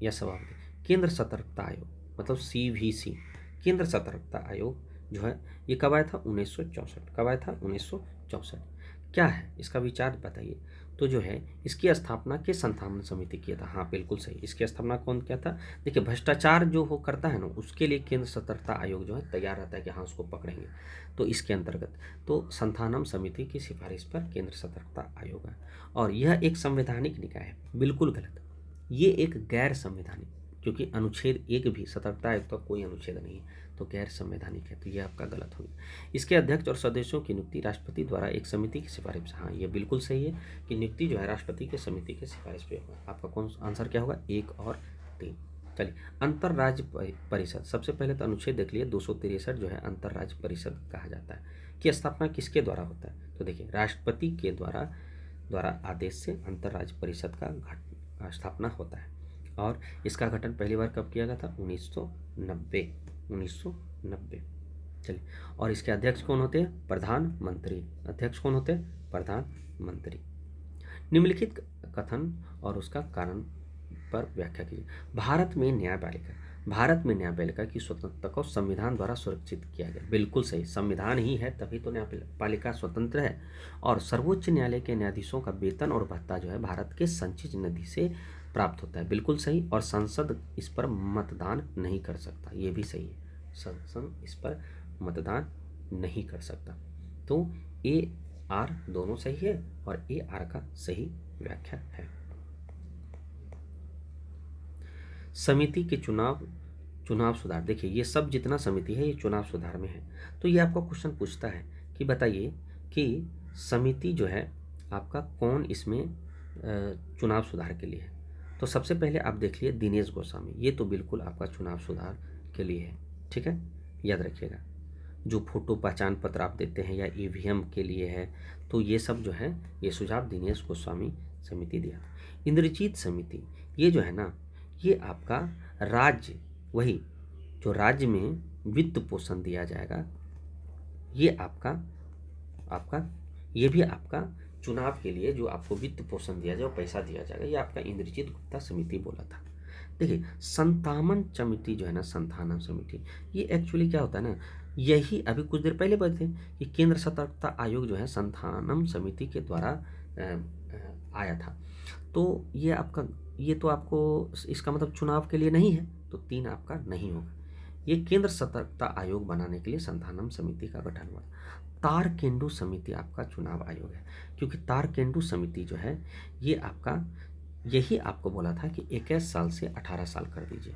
या सभापति। केंद्र सतर्कता आयोग मतलब CVC, केंद्र सतर्कता आयोग जो है ये कब आया था, 1964। कब आया था, 1964। क्या है इसका विचार बताइए। तो जो है इसकी स्थापना किस संस्थान समिति किया था? हाँ बिल्कुल सही, इसकी स्थापना कौन किया था? देखिए भ्रष्टाचार जो हो करता है ना उसके लिए केंद्र सतर्कता आयोग जो है तैयार रहता है कि हाँ उसको पकड़ेंगे। तो इसके अंतर्गत तो संस्थानम समिति की सिफारिश पर केंद्र सतर्कता आयोग है। और यह एक संवैधानिक निकाय है, बिल्कुल गलत, ये एक गैर संवैधानिक, क्योंकि अनुच्छेद 1 भी सतर्कता आयोग का कोई अनुच्छेद नहीं है। तो गैर संवैधानिक है, तो ये आपका गलत हो गया। इसके अध्यक्ष और सदस्यों की नियुक्ति राष्ट्रपति द्वारा एक समिति की सिफारिश से, हाँ ये बिल्कुल सही है कि नियुक्ति जो है राष्ट्रपति की समिति के सिफारिश पे होगा। आपका कौन आंसर क्या होगा, 1 और 3। चलिए, अंतर्राज्य परिषद, सबसे पहले तो अनुच्छेद देख लिए 263 जो है अंतर्राज्य परिषद कहा जाता है कि स्थापना किसके द्वारा होता है, तो देखिए राष्ट्रपति के द्वारा आदेश से अंतर्राज्य परिषद का स्थापना होता है। और इसका गठन पहली बार कब किया गया था, 1990। चलिए, और इसके अध्यक्ष कौन होते हैं, प्रधानमंत्री। अध्यक्ष कौन होते हैं, प्रधानमंत्री। निम्नलिखित कथन और उसका कारण पर व्याख्या कीजिए। भारत में न्यायपालिका की स्वतंत्रता को संविधान द्वारा सुरक्षित किया गया, बिल्कुल सही, संविधान ही है तभी तो न्यायपालिका स्वतंत्र है। और सर्वोच्च न्यायालय के न्यायाधीशों का वेतन और भत्ता जो है भारत के संचित निधि से प्राप्त होता है, बिल्कुल सही। और संसद इस पर मतदान नहीं कर सकता, ये भी सही है, संसद इस पर मतदान नहीं कर सकता। तो ए आर दोनों सही है और ए आर का सही व्याख्या है। समिति के चुनाव सुधार, देखिए ये सब जितना समिति है ये चुनाव सुधार में है। तो ये आपको क्वेश्चन पूछता है कि बताइए कि समिति जो है आपका कौन इसमें चुनाव सुधार के लिए है। तो सबसे पहले आप देख लिए दिनेश गोस्वामी, ये तो बिल्कुल आपका चुनाव सुधार के लिए है, ठीक है, याद रखिएगा। जो फोटो पहचान पत्र आप देते हैं या ईवीएम के लिए है, तो ये सब जो है ये सुझाव दिनेश गोस्वामी समिति दिया। इंद्रजीत समिति, ये जो है ना ये आपका राज्य, वही जो राज्य में वित्त पोषण दिया जाएगा, ये आपका ये भी आपका चुनाव के लिए जो आपको वित्त पोषण दिया जाए, पैसा दिया जाएगा, ये आपका इंद्रजीत गुप्ता समिति बोला था। देखिए संतानन समिति जो है ना, संतानन समिति, ये एक्चुअली क्या होता है ना, यही अभी कुछ देर पहले बोले थे कि केंद्र सतर्कता आयोग जो है संतानन समिति के द्वारा आया था। तो ये तो आपको इसका मतलब चुनाव के लिए नहीं है, तो 3 आपका नहीं होगा। ये केंद्र सतर्कता आयोग बनाने के लिए संतानम समिति का गठन हुआ। तारकेंडू समिति आपका चुनाव आयोग है, क्योंकि तारकेंडू समिति जो है ये आपका यही आपको बोला था कि 21 साल से 18 साल कर दीजिए,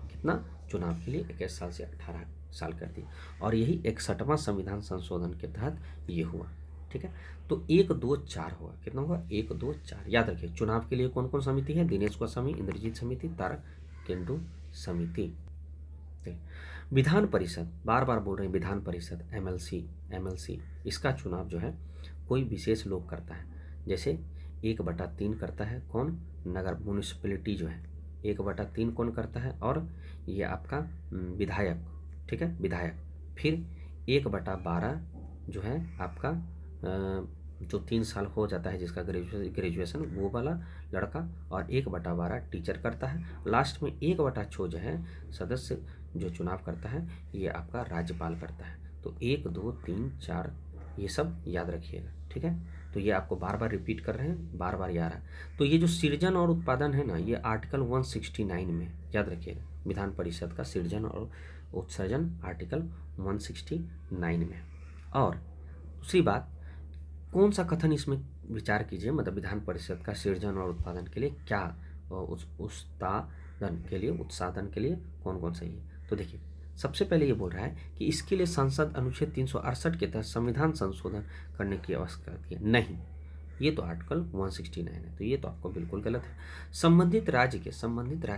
कितना, चुनाव के लिए 21 साल से 18 साल कर दिए। और यही 61वां संविधान संशोधन के तहत ये हुआ, ठीक है। तो 1 2 4 होगा, कितना होगा, 1 2 4। याद रखिए चुनाव के लिए कौन कौन समिति है, दिनेश गोस्वामी, इंद्रजीत समिति, तारकेंडू समिति। विधान परिषद, बार बार बोल रहे हैं विधान परिषद, एमएलसी, इसका चुनाव जो है कोई विशेष लोग करता है। जैसे 1/3 करता है कौन, नगर म्यूनिसिपैलिटी जो है 1/3 कौन करता है, और ये आपका विधायक, ठीक है, विधायक। फिर 1/12 जो है आपका जो 3 साल हो जाता है जिसका ग्रेजुएशन वो वाला लड़का, और 1/12 टीचर करता है। लास्ट में 1/6 जो है सदस्य जो चुनाव करता है ये आपका राज्यपाल करता है। तो 1 2 3 4 ये सब याद रखिएगा, ठीक है। तो ये आपको बार बार रिपीट कर रहे हैं, बार बार याद है। तो ये जो सृजन और उत्पादन है ना, ये आर्टिकल 169 में याद रखिएगा, विधान परिषद का सृजन और उत्सर्जन आर्टिकल 169 में। और दूसरी बात, कौन सा कथन इसमें विचार कीजिए, मतलब विधान परिषद का सृजन और उत्पादन के लिए क्या उत्साधन के लिए कौन कौन सही है। तो देखिए सबसे पहले ये बोल रहा है कि इसके लिए संसद अनुच्छेद 368 के तहत संविधान संशोधन करने की आवश्यकता है, नहीं, ये तो आर्टिकल 169 है, तो ये तो आपको बिल्कुल गलत है। संबंधित राज्य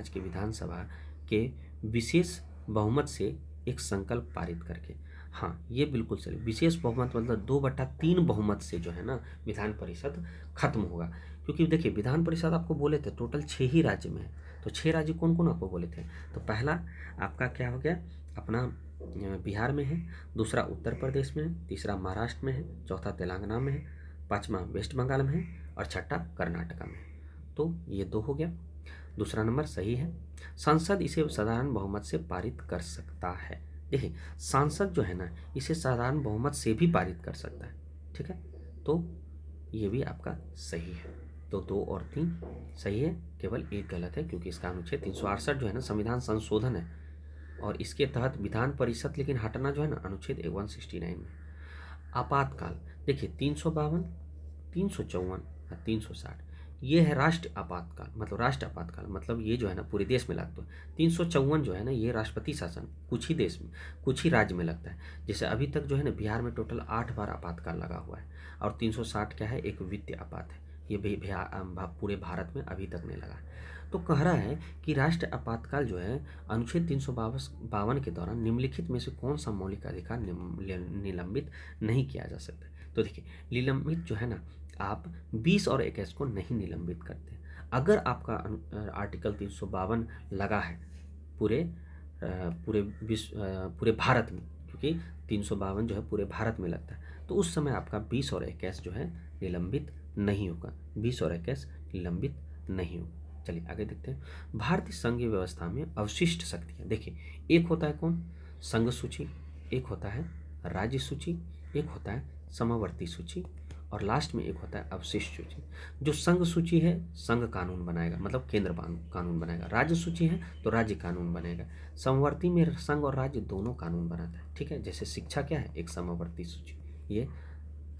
के विधानसभा के विशेष बहुमत से एक संकल्प पारित करके, हाँ ये बिल्कुल सही, विशेष बहुमत मतलब 2/3 बहुमत से जो है ना विधान परिषद खत्म होगा। क्योंकि देखिए विधान परिषद आपको बोले थे टोटल 6 ही राज्य में है, तो 6 राज्य कौन कौन आपको बोले थे, तो पहला आपका क्या हो गया, अपना बिहार में है, दूसरा उत्तर प्रदेश में है, तीसरा महाराष्ट्र में है, चौथा तेलंगाना में है, पांचवा वेस्ट बंगाल में है, और छठा कर्नाटका में है। तो ये 2 हो गया, दूसरा नंबर सही है। संसद इसे साधारण बहुमत से पारित कर सकता है। देखिए सांसद जो है ना इसे साधारण बहुमत से भी पारित कर सकता है, ठीक है, तो ये भी आपका सही है। तो 2 और 3 सही है, केवल 1 गलत है, क्योंकि इसका अनुच्छेद 368 जो है ना संविधान संशोधन है, और इसके तहत विधान परिषद लेकिन हटना जो है ना अनुच्छेद 169 में। आपातकाल, देखिए 352, 354 और 360 ये है राष्ट्र आपातकाल, मतलब राष्ट्र आपातकाल मतलब ये जो है ना पूरे देश में लागू है। 354 जो है ना ये राष्ट्रपति शासन कुछ ही देश में, कुछ ही राज्य में लगता है। जैसे अभी तक जो है ना बिहार में टोटल 8 बार आपातकाल लगा हुआ है, और 360 क्या है, एक वित्तीय आपात है। ये भी पूरे भारत में अभी तक नहीं लगा है। तो कह रहा है कि राष्ट्र आपातकाल जो है अनुच्छेद 352 के दौरान निम्नलिखित में से कौन सा मौलिक अधिकार निलंबित नहीं किया जा सकता। तो देखिए, निलंबित जो है ना, आप 20 और 21 को नहीं निलंबित करते। अगर आपका आर्टिकल 352 लगा है पूरे पूरे विश्व पूरे भारत में, क्योंकि 352 जो है पूरे भारत में लगता है, तो उस समय आपका 20 और 21 जो है निलंबित नहीं होगा। 20 और 21 निलंबित नहीं होगा। चलिए आगे देखते हैं। भारतीय संघीय व्यवस्था में अवशिष्ट शक्तियाँ, देखिए, एक होता है कौन, संघ सूची, एक होता है राज्य सूची, एक होता है समवर्ती सूची, और लास्ट में एक होता है अवशिष्ट सूची। जो संघ सूची है संघ कानून बनाएगा, मतलब केंद्र कानून बनाएगा। राज्य सूची है तो राज्य कानून बनेगा। समवर्ती में संघ और राज्य दोनों कानून बनाता है, ठीक है। जैसे शिक्षा क्या है, एक समवर्ती सूची, ये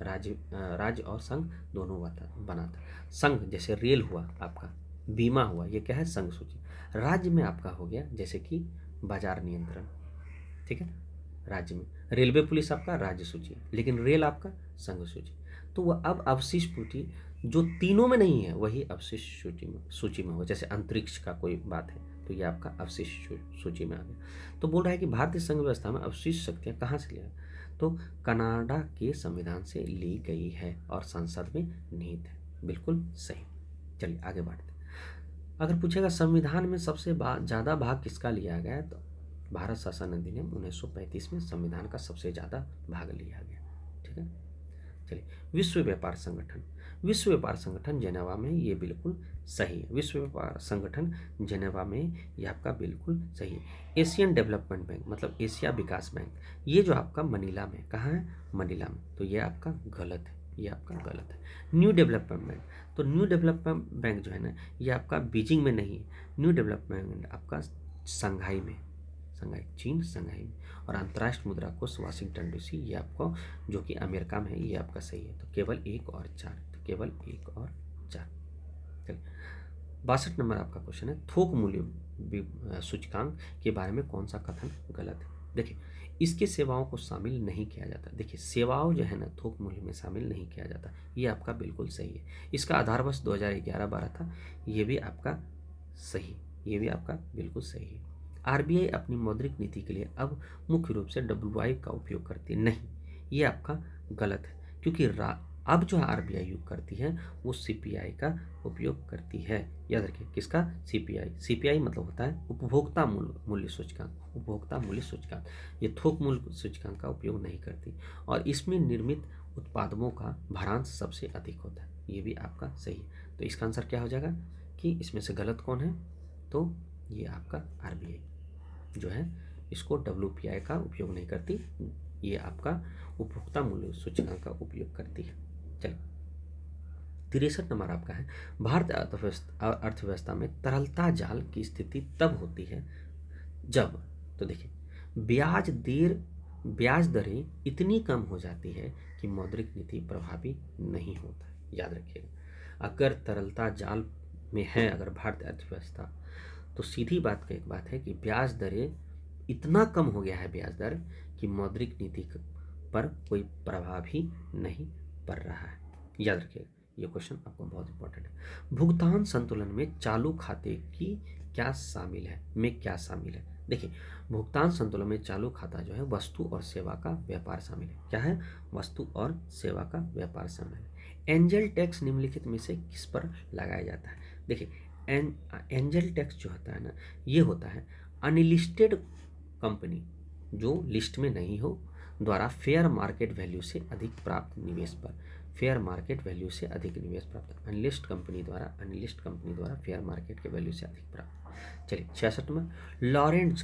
राज्य और संघ दोनों बनाता है। संघ जैसे रेल हुआ आपका, बीमा हुआ, ये क्या है, संघ सूची। राज्य में आपका हो गया जैसे कि बाजार नियंत्रण, ठीक है। राज्य में रेलवे पुलिस आपका राज्य सूची, लेकिन रेल आपका संघ सूची। तो वह अब अवशिष्ट सूची जो तीनों में नहीं है वही अवशिष्ट सूची में हो। जैसे अंतरिक्ष का कोई बात है तो ये आपका अवशिष्ट सूची में आ गया। तो बोल रहा है कि भारतीय संघ व्यवस्था में अवशिष्ट शक्तियाँ कहाँ से लिया, तो कनाडा के संविधान से ली गई है और संसद में निहित है। बिल्कुल सही। चलिए आगे बढ़ते हैं। अगर पूछेगा संविधान में सबसे ज़्यादा भाग किसका लिया गया है, तो भारत शासन अधिनियम 1935 में संविधान का सबसे ज़्यादा भाग लिया गया, ठीक है। चलिए, विश्व व्यापार संगठन, विश्व व्यापार संगठन जेनेवा में, ये बिल्कुल सही है। विश्व व्यापार संगठन जेनेवा में ये आपका बिल्कुल सही है। एशियन डेवलपमेंट बैंक मतलब एशिया विकास बैंक, ये जो आपका मनीला में, कहाँ है, मनीला में, तो ये आपका गलत है, ये आपका गलत है। न्यू डेवलपमेंट बैंक, तो न्यू डेवलपमेंट बैंक जो है ना ये आपका बीजिंग में नहीं है। न्यू डेवलपमेंट बैंक आपका शंघाई में, शंघाई चीन, शंघाई में। और अंतर्राष्ट्रीय मुद्रा कोष वाशिंगटन डीसी, ये आपको जो कि अमेरिका में है, ये आपका सही है। तो केवल 1 और 4, तो केवल 1 और 4। चलिए 62 नंबर आपका क्वेश्चन है, थोक मूल्य सूचकांक के बारे में कौन सा कथन गलत है। देखिए, इसके सेवाओं को शामिल नहीं किया जाता। देखिए, सेवाओं जो है ना थोक मूल्य में शामिल नहीं किया जाता, ये आपका बिल्कुल सही है। इसका आधार वर्ष 2011-12 था, ये भी आपका सही, ये भी आपका बिल्कुल सही है। आरबीआई अपनी मौद्रिक नीति के लिए अब मुख्य रूप से डब्ल्यूआई का उपयोग करती है, नहीं, ये आपका गलत है। क्योंकि अब जो आरबीआई यूज करती है वो सीपीआई का उपयोग करती है। याद रखिए, किसका, सीपीआई। सीपीआई मतलब होता है उपभोक्ता मूल्य सूचकांक, उपभोक्ता मूल्य सूचकांक। ये थोक मूल्य सूचकांक का उपयोग नहीं करती, और इसमें निर्मित उत्पादों का भारांश सबसे अधिक होता है, ये भी आपका सही है। तो इसका आंसर क्या हो जाएगा कि इसमें से गलत कौन है, तो ये आपका आरबीआई जो है इसको डब्ल्यूपीआई का उपयोग नहीं करती, ये आपका उपभोक्ता मूल्य सूचकांक का उपयोग करती है। चलिए 63 नंबर आपका है, भारतीय अर्थव्यवस्था में तरलता जाल की स्थिति तब होती है जब, तो देखिए, ब्याज दरें इतनी कम हो जाती है कि मौद्रिक नीति प्रभावी नहीं होता है। याद रखिएगा, अगर तरलता जाल में है अगर भारतीय अर्थव्यवस्था, तो सीधी बात का एक बात है कि ब्याज दरें इतना कम हो गया है, ब्याज दर, कि मौद्रिक नीति पर कोई प्रभाव ही नहीं पड़ रहा है। याद रखिएगा, ये क्वेश्चन आपको बहुत इंपॉर्टेंट है। भुगतान संतुलन में चालू खाते की क्या शामिल है, में क्या शामिल है। देखिए, भुगतान संतुलन में चालू खाता जो है वस्तु और सेवा का व्यापार शामिल है। क्या है, वस्तु और सेवा का व्यापार शामिल है। एंजल टैक्स निम्नलिखित में से किस पर लगाया जाता है। देखिए, एंजल टैक्स जो होता है ना, ये होता है अनलिस्टेड कंपनी जो लिस्ट में नहीं हो द्वारा फेयर मार्केट वैल्यू से अधिक प्राप्त निवेश पर, फेयर मार्केट वैल्यू से अधिक निवेश प्राप्त, अनलिस्ट कंपनी द्वारा फेयर मार्केट के वैल्यू से अधिक प्राप्त। चलिए 66 में लॉरेंट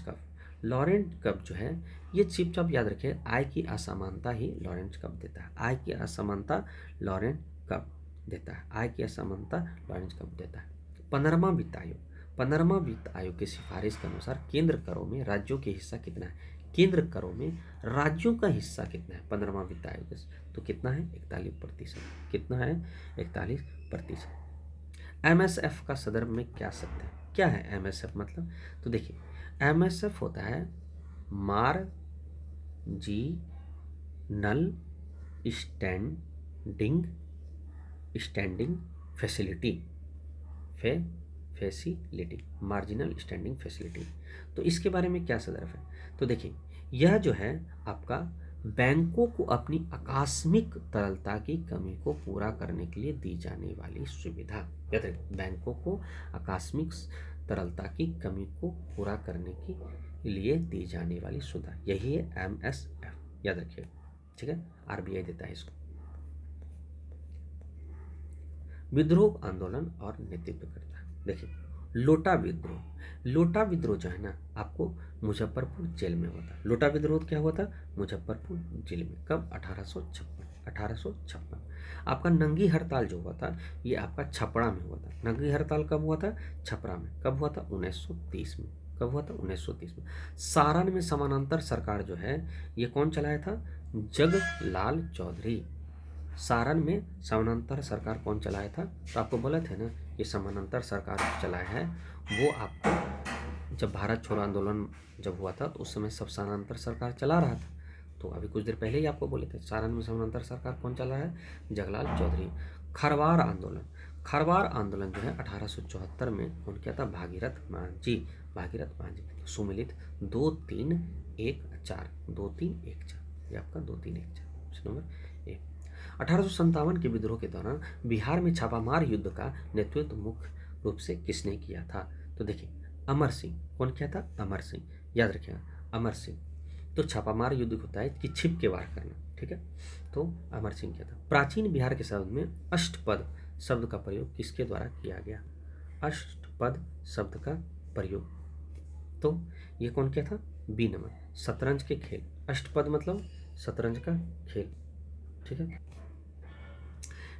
कप जो है ये चुपचाप याद रखिए, आय की असमानता ही लॉरेंट कप देता है। आय की असमानता लॉरेंट कप देता है, आय की असमानता लॉरेंट कप देता है। 15वां वित्त आयोग की सिफारिश के अनुसार केंद्र करों में राज्यों के हिस्सा कितना है। केंद्र करों में राज्यों का हिस्सा कितना है 15वां वित्त आयोग, तो कितना है 41%। कितना है 41%। एमएसएफ का सदर में क्या शब्द है? क्या है एमएसएफ मतलब? तो देखिए, एमएसएफ होता है मार जी नल स्टैंडिंग स्टैंडिंग फैसिलिटी फे फैसिलिटी मार्जिनल स्टैंडिंग फैसिलिटी। तो इसके बारे में क्या संदर्भ है? तो देखिए, यह जो है आपका बैंकों को अपनी आकस्मिक तरलता की कमी को पूरा करने के लिए दी जाने वाली सुविधा। याद रखिए, बैंकों को आकस्मिक तरलता की कमी को पूरा करने के लिए दी जाने वाली सुविधा, यही है एमएसएफ। याद रखिए, ठीक है, आरबीआई देता है इसको। विद्रोह आंदोलन और नेतृत्व करता है। देखिए, लोटा विद्रोह, लोटा विद्रोह जो है ना आपको मुजफ्फरपुर जेल में हुआ था। लोटा विद्रोह क्या हुआ था? मुजफ्फरपुर जेल में। कब? 1856। आपका नंगी हड़ताल जो हुआ था ये आपका छपरा में हुआ था। नंगी हड़ताल कब हुआ था? छपरा में। कब हुआ था? 1930 में। कब हुआ था? 1930 में। सारण में समानांतर सरकार जो है ये कौन चलाया था? जगलाल चौधरी। सारण में समानांतर सरकार कौन चलाया था? तो आपको बोले थे ना, ये समानांतर सरकार चलाया है वो आपको, जब भारत छोड़ो आंदोलन जब हुआ था तो उस समय सब समानांतर सरकार चला रहा था। तो अभी कुछ देर पहले ही आपको बोले थे सारण में समानांतर सरकार कौन चला है? जगलाल चौधरी। खरवार आंदोलन, खरवार आंदोलन जो है 1874 में कौन किया था? भागीरथ मांझी। भागीरथ मांझी। सुमिलित 2314, 2314, ये आपका 2314 ऑप्शन नंबर ए। 1857 के विद्रोह के दौरान बिहार में छापामार युद्ध का नेतृत्व मुख्य रूप से किसने किया था? तो देखिए, अमर सिंह। कौन किया था? अमर सिंह। याद रखिएगा, अमर सिंह। तो छापामार युद्ध होता है कि छिप के वार करना, ठीक है, तो अमर सिंह किया था। प्राचीन बिहार के शब्द में अष्टपद शब्द का प्रयोग किसके द्वारा किया गया? अष्टपद शब्द का प्रयोग, तो ये कौन किया था? B number. शतरंज के खेल, अष्टपद मतलब शतरंज का खेल, ठीक है।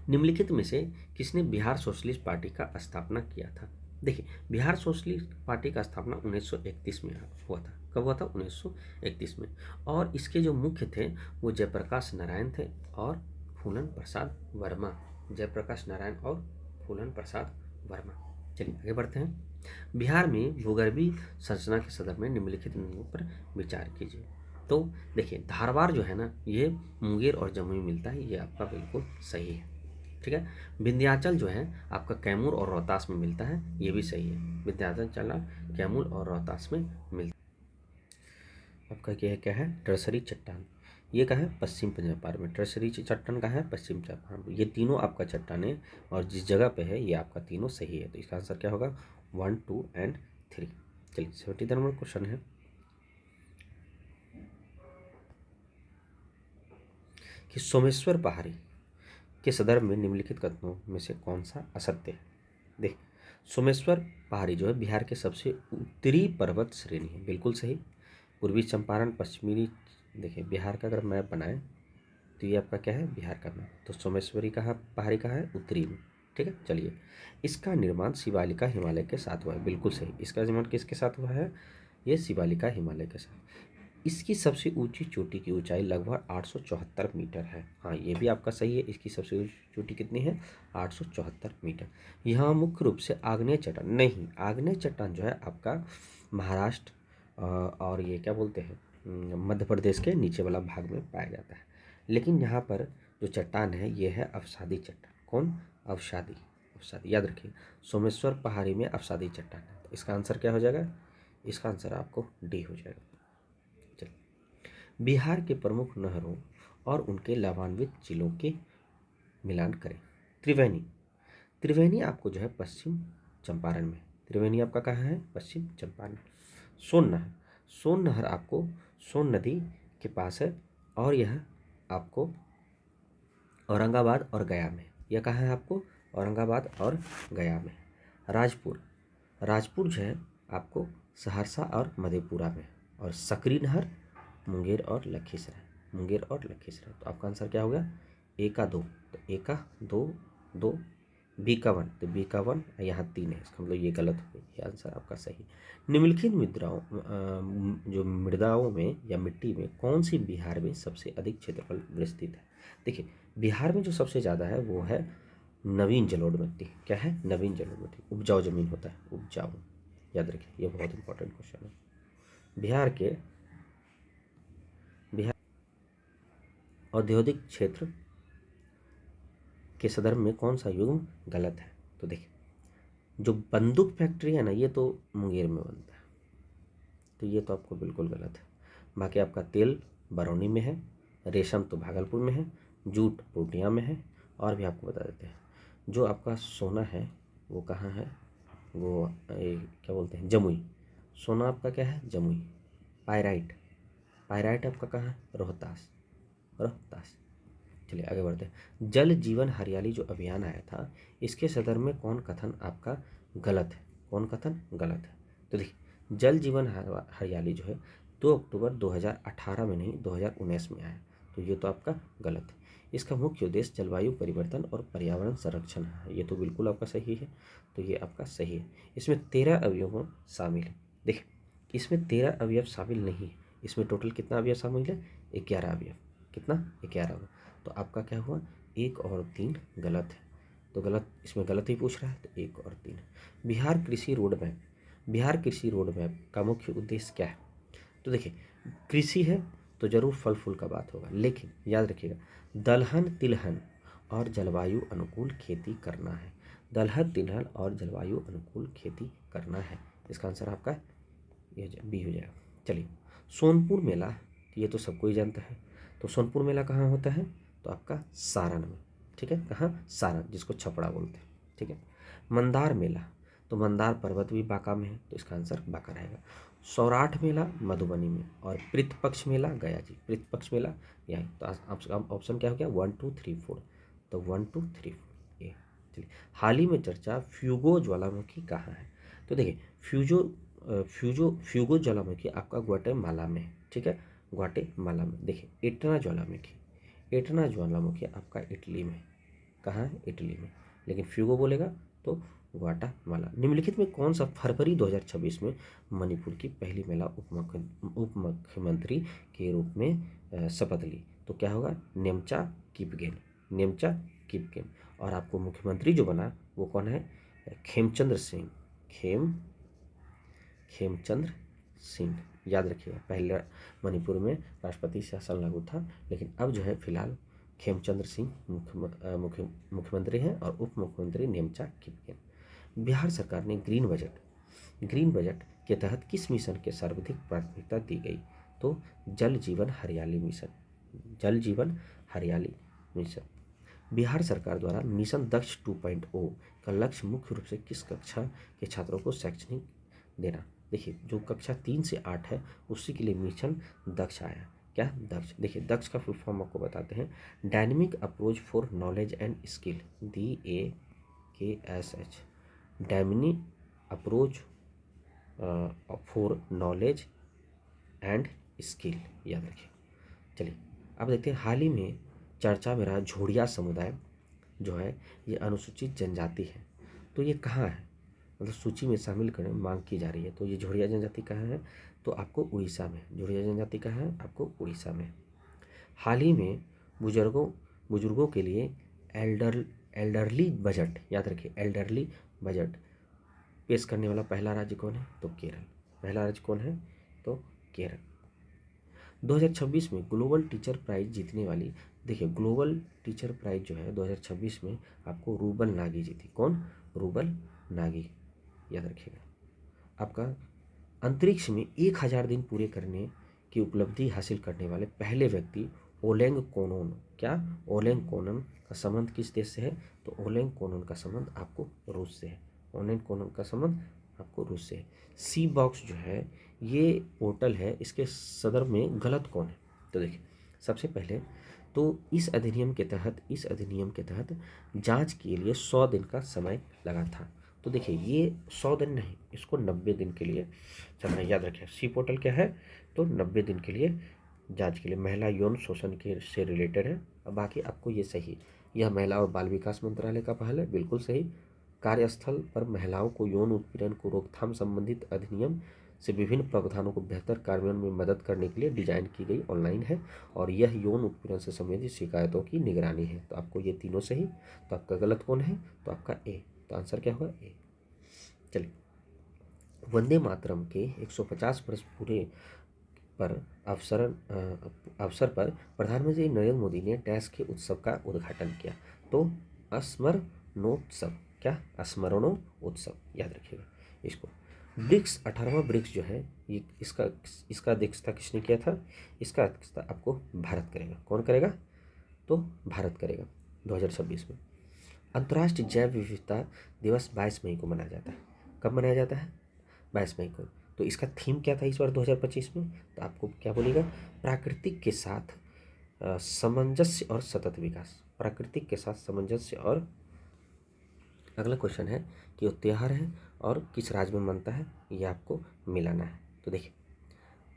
निम्नलिखित में से किसने बिहार सोशलिस्ट पार्टी का स्थापना किया था? देखिए, बिहार सोशलिस्ट पार्टी का स्थापना 1931 में हुआ था। कब हुआ था? 1931 में। और इसके जो मुख्य थे वो जयप्रकाश नारायण थे और फूलन प्रसाद वर्मा। जयप्रकाश नारायण और फूलन प्रसाद वर्मा। चलिए आगे बढ़ते हैं। बिहार में भूगर्भीय संरचना के संदर्भ में निम्नलिखित बिंदुओं पर विचार कीजिए। तो देखिए, धारवाड़ जो है ना ये मुंगेर और जमुई मिलता है, ये आपका बिल्कुल सही है, ठीक है। विंध्याचल जो है आपका कैमूर और रोहतास में मिलता है, ये भी सही है। विंध्याचल चला कैमूर और रोहतास में मिलता है। आपका क्या है? टर्सरी चट्टान। ये कहाँ है? पश्चिम चंपारण में। टर्सरी चट्टान कहाँ है? पश्चिम चंपारण में। ये तीनों आपका चट्टान है और जिस जगह पे है ये आपका तीनों सही है। तो इसका आंसर क्या होगा? 1, 2 एंड 3। चलिए 70 नंबर क्वेश्चन है कि सोमेश्वर पहाड़ी के संदर्भ में निम्नलिखित कथनों में से कौन सा असत्य है? देख, सोमेश्वर पहाड़ी जो है बिहार के सबसे उत्तरी पर्वत श्रेणी है, बिल्कुल सही। पूर्वी चंपारण, पश्चिमी, देखिए बिहार का अगर मैप बनाए तो ये आपका क्या है? बिहार का मैप। तो सोमेश्वरी कहाँ पहाड़ी कहाँ है? उत्तरी में, ठीक है। चलिए, इसका निर्माण शिवालिका हिमालय के साथ हुआ है, बिल्कुल सही। इसका निर्माण किसके साथ हुआ है? ये शिवालिका हिमालय के साथ। इसकी सबसे ऊंची चोटी की ऊंचाई लगभग 874 मीटर है। हाँ, ये भी आपका सही है। इसकी सबसे ऊंची चोटी कितनी है? 874 मीटर। यहाँ मुख्य रूप से आग्नेय चट्टान नहीं, आग्नेय चट्टान जो है आपका महाराष्ट्र और ये क्या बोलते हैं मध्य प्रदेश के नीचे वाला भाग में पाया जाता है। लेकिन यहाँ पर जो चट्टान है ये है अवसादी चट्टान। कौन? अवसादी। अवसादी याद रखिए, सोमेश्वर पहाड़ी में अवसादी चट्टान है। तो इसका आंसर क्या हो जाएगा? इसका आंसर आपको डी हो जाएगा। बिहार के प्रमुख नहरों और उनके लाभान्वित जिलों के मिलान करें। त्रिवेणी, त्रिवेणी आपको जो है पश्चिम चंपारण में। त्रिवेणी आपका कहाँ है? पश्चिम चंपारण। सोन नहर, सोन नहर आपको सोन नदी के पास है और यह आपको औरंगाबाद और गया में। यह कहाँ है आपको? औरंगाबाद और गया में। राजपुर, राजपुर जो है आपको सहरसा और मधेपुरा में। और सकरी नहर मुंगेर और लखीसराय, मुंगेर और लखीसराय। तो आपका आंसर क्या हो गया? ए का 2, तो ए का 2, 2। बी का 1, तो बी का 1, यहाँ 3 है, इसका मतलब ये गलत हो गई। ये आंसर आपका सही। निम्नलिखित मुद्राओं जो मृदाओं में या मिट्टी में कौन सी बिहार में सबसे अधिक क्षेत्रफल विस्तृत है? देखिए, बिहार में जो सबसे ज़्यादा है वो है नवीन जलोढ़ मिट्टी। क्या है? नवीन जलोढ़ मिट्टी। उपजाऊ जमीन होता है, उपजाऊ, याद रखिए, ये बहुत इंपॉर्टेंट क्वेश्चन है। बिहार औद्योगिक क्षेत्र के संदर्भ में कौन सा युग्म गलत है? तो देखिए, जो बंदूक फैक्ट्री है ना, ये तो मुंगेर में बनता है, तो ये तो आपको बिल्कुल गलत है। बाकी आपका तेल बरौनी में है, रेशम तो भागलपुर में है, जूट पूर्णिया में है, और भी आपको बता देते हैं, जो आपका सोना है वो कहाँ है? वो क्या बोलते हैं, जमुई। सोना आपका क्या है? जमुई। पायराइट, पायराइट आपका कहाँ है? रोहतास, रोहतास। चलिए आगे बढ़ते हैं। जल जीवन हरियाली जो अभियान आया था, इसके संदर्भ में कौन कथन आपका गलत है? कौन कथन गलत है? तो देखिए, जल जीवन हरियाली जो है 2 अक्टूबर 2018 में नहीं 2019 में आया, तो ये तो आपका गलत है। इसका मुख्य उद्देश्य जलवायु परिवर्तन और पर्यावरण संरक्षण है, ये तो बिल्कुल आपका सही है, तो ये आपका सही है। इसमें 13 अवयवों शामिल है। देखिए, इसमें 13 अवयव शामिल नहीं है, इसमें टोटल कितना अवयव शामिल है? 11 अवयव। कितना? 11 अवयव। तो आपका क्या हुआ? 1 और 3 गलत है, तो गलत, इसमें गलत ही पूछ रहा है, तो 1 और 3। बिहार कृषि रोड मैप, बिहार कृषि रोड मैप का मुख्य उद्देश्य क्या है? तो देखिए, कृषि है तो जरूर फल फूल का बात होगा, लेकिन याद रखिएगा, दलहन तिलहन और जलवायु अनुकूल खेती करना है। दलहन तिलहन और जलवायु अनुकूल खेती करना है, इसका आंसर आपका ये बी हो जाएगा। चलिए, सोनपुर मेला, ये तो सबको ही जानता है, तो सोनपुर मेला कहाँ होता है? तो आपका सारण में, ठीक है, कहाँ? सारण, जिसको छपड़ा बोलते हैं, ठीक है। मंदार मेला, तो मंदार पर्वत भी बांका में है, तो इसका आंसर बांका रहेगा। सौराठ मेला मधुबनी में, और पितृपक्ष मेला गया जी, पितृपक्ष मेला यहाँ, तो ऑप्शन क्या हो गया? 1 2 3 4, तो 1 2 3 4 ये। चलिए, हाल ही में चर्चा फ्यूगो ज्वालामुखी कहाँ है? तो देखिए, फ्यूगो ज्वालामुखी आपका ग्वाटेमाला में है, ठीक है, ग्वाटेमाला में। देखिए, एटना ज्वालामुखी आपका इटली में, कहाँ है? इटली में, लेकिन फ्यूगो बोलेगा तो ग्वाटेमाला। निम्नलिखित में कौन सा फरवरी 2026 में मणिपुर की पहली महिला उप मुख्यमंत्री के रूप में शपथ ली? तो क्या होगा? नेमचा किपगेन, नेमचा किपगेन। और आपको मुख्यमंत्री जो बना वो कौन है? खेमचंद्र सिंह, खेमचंद्र सिंह, याद रखिएगा। पहले मणिपुर में राष्ट्रपति शासन लागू था, लेकिन अब जो है फिलहाल खेमचंद्र सिंह मुख्यमंत्री हैं, और उप मुख्यमंत्री नेमचा किपगेन। बिहार सरकार ने ग्रीन बजट के तहत किस मिशन के सर्वाधिक प्राथमिकता दी गई? तो जल जीवन हरियाली मिशन, जल जीवन हरियाली मिशन। बिहार सरकार द्वारा मिशन दक्ष 2.0 का लक्ष्य मुख्य रूप से किस कक्षा के छात्रों को शैक्षणिक देना? देखिए, जो कक्षा 3 से 8 है उसी के लिए मिशन दक्ष आया। क्या? दक्ष। देखिए, दक्ष का फुल फॉर्म आपको बताते हैं, dynamic approach for knowledge and skill, DAKSH, dynamic approach for knowledge and skill, याद रखिए। चलिए, अब देखते हैं, हाल ही में चर्चा में रहा झोड़िया समुदाय जो है ये अनुसूचित जनजाति है, तो ये कहाँ है? मतलब सूची में शामिल करने मांग की जा रही है, तो ये झोड़िया जनजाति कहाँ है? तो आपको उड़ीसा में, झोड़िया जनजाति कहाँ है? आपको उड़ीसा में। हाल ही में बुजुर्गों के लिए एल्डरली बजट, याद रखिए, एल्डरली बजट पेश करने वाला पहला राज्य कौन है? तो केरल। पहला राज्य कौन है? तो केरल। 2026 में ग्लोबल टीचर प्राइज जीतने वाली, देखिए, ग्लोबल टीचर प्राइज जो है 2026 में आपको रूबल नागी जीती। कौन? रूबल नागी, याद रखिएगा। आपका अंतरिक्ष में 1000 दिन पूरे करने की उपलब्धि हासिल करने वाले पहले व्यक्ति ओलेंग कोनोन। क्या? ओलेंग कोनन का संबंध किस देश से है? तो ओलेंग कोनन का संबंध आपको रूस से है। ओलेंग कोनन का संबंध आपको रूस से है। सी बॉक्स जो है ये पोर्टल है, इसके सदर में गलत कौन है? तो देखिए, सबसे पहले तो इस अधिनियम के तहत जांच के लिए 100 दिन का समय लगा था। तो देखिए, ये 100 दिन नहीं, इसको 90 दिन के लिए चलना, याद रखें। सी पोर्टल क्या है? तो 90 दिन के लिए जांच के लिए, महिला यौन शोषण के से रिलेटेड है। अब बाकी आपको ये सही, यह महिला और बाल विकास मंत्रालय का पहल है, बिल्कुल सही। कार्यस्थल पर महिलाओं को यौन उत्पीड़न को रोकथाम संबंधित अधिनियम से विभिन्न प्रावधानों को बेहतर कार्यान्वयन में मदद करने के लिए डिजाइन की गई ऑनलाइन है और यह यौन उत्पीड़न से संबंधित शिकायतों की निगरानी है। तो आपको ये तीनों सही, तो आपका गलत कौन है, तो आपका ए, तो आंसर क्या होगा ए। चलिए, वंदे मातरम के 150 वर्ष पूरे पर अवसर पर प्रधानमंत्री नरेंद्र मोदी ने डैश के उत्सव का उद्घाटन किया। तो स्मरणोत्सव, क्या स्मरणोत्सव, याद रखिएगा इसको। ब्रिक्स 18वां ब्रिक्स जो है ये इसका अध्यक्षता किसने किया था, इसका अध्यक्षता आपको भारत करेगा। कौन करेगा, तो भारत करेगा 2026 में। अंतर्राष्ट्रीय जैव विविधता दिवस 22 मई को मनाया जाता है। कब मनाया जाता है, 22 मई को। तो इसका थीम क्या था इस बार 2025 में, तो आपको क्या बोलेगा, प्राकृतिक के साथ सामंजस्य और सतत विकास। प्राकृतिक के साथ सामंजस्य और, अगला क्वेश्चन है कि वो त्योहार है और किस राज्य में मनता है, ये आपको मिलाना है। तो देखिए,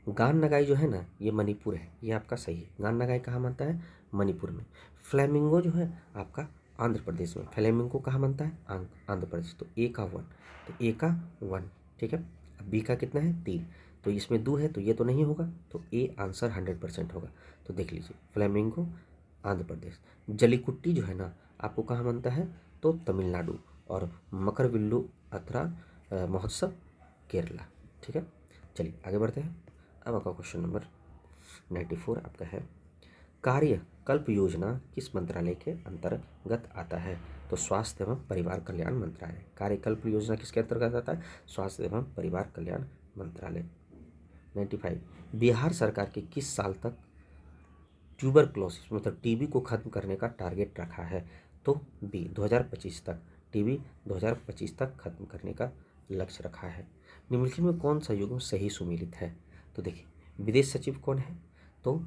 गान नगाई जो है ना ये मणिपुर है, ये आपका सही है। गान नगाई कहाँ मनता है, मणिपुर में। फ्लेमिंगो जो है आपका आंध्र प्रदेश में। फ्लेमिंगो कहाँ मनता है, आंध्र प्रदेश। तो ए का 1, तो ए का 1, ठीक है। अब बी का कितना है, 3, तो इसमें 2 है तो ये तो नहीं होगा, तो ए आंसर 100% होगा। तो देख लीजिए, फ्लेमिंगो आंध्र प्रदेश। जलीकुट्टी जो है ना आपको कहाँ मनता है, तो तमिलनाडु। और मकरविल्लु अथरा महोत्सव केरला, ठीक है। चलिए आगे बढ़ते हैं। अब आपका क्वेश्चन नंबर 94 आपका है, कार्यकल्प योजना किस मंत्रालय के अंतर्गत आता है, तो स्वास्थ्य एवं परिवार कल्याण मंत्रालय। कार्यकल्प योजना किसके अंतर्गत आता है, स्वास्थ्य एवं परिवार कल्याण मंत्रालय। 95, बिहार सरकार के किस साल तक ट्यूबरक्लोसिस मतलब टीबी को खत्म करने का टारगेट रखा है, तो बी 2025 तक। टीबी 2025 तक खत्म करने का लक्ष्य रखा है। निम्नलिखित में कौन सा युग्म सही सुमेलित है, तो देखिए विदेश सचिव कौन है, तो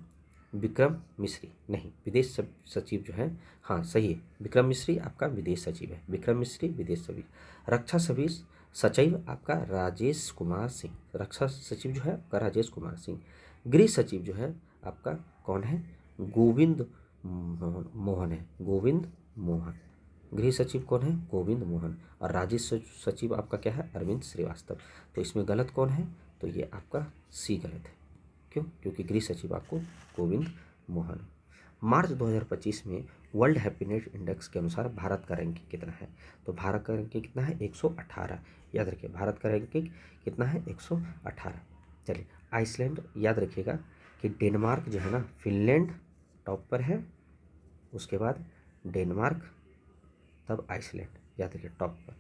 विक्रम मिश्री। नहीं, विदेश सचिव जो है, हाँ सही है, विक्रम मिश्री आपका विदेश सचिव है। विक्रम मिश्री विदेश सचिव। रक्षा सचिव आपका राजेश कुमार सिंह। रक्षा सचिव जो है आपका राजेश कुमार सिंह। गृह सचिव जो है आपका कौन है, गोविंद मोहन है, गोविंद मोहन। गृह सचिव कौन है, गोविंद मोहन। और राज्य सचिव आपका क्या है, अरविंद श्रीवास्तव। तो इसमें गलत कौन है, तो ये आपका सी गलत है। क्यों, क्योंकि गृह सचिव आपको गोविंद मोहन। मार्च 2025 में वर्ल्ड हैप्पीनेस इंडेक्स के अनुसार भारत का रैंकिंग कितना है, तो भारत का रैंकिंग कितना है, 118। याद रखिए भारत का रैंकिंग कितना है, 118। चलिए, आइसलैंड याद रखिएगा कि डेनमार्क जो है ना, फिनलैंड टॉप पर है, उसके बाद डेनमार्क, तब आइसलैंड, याद रखिए टॉप पर,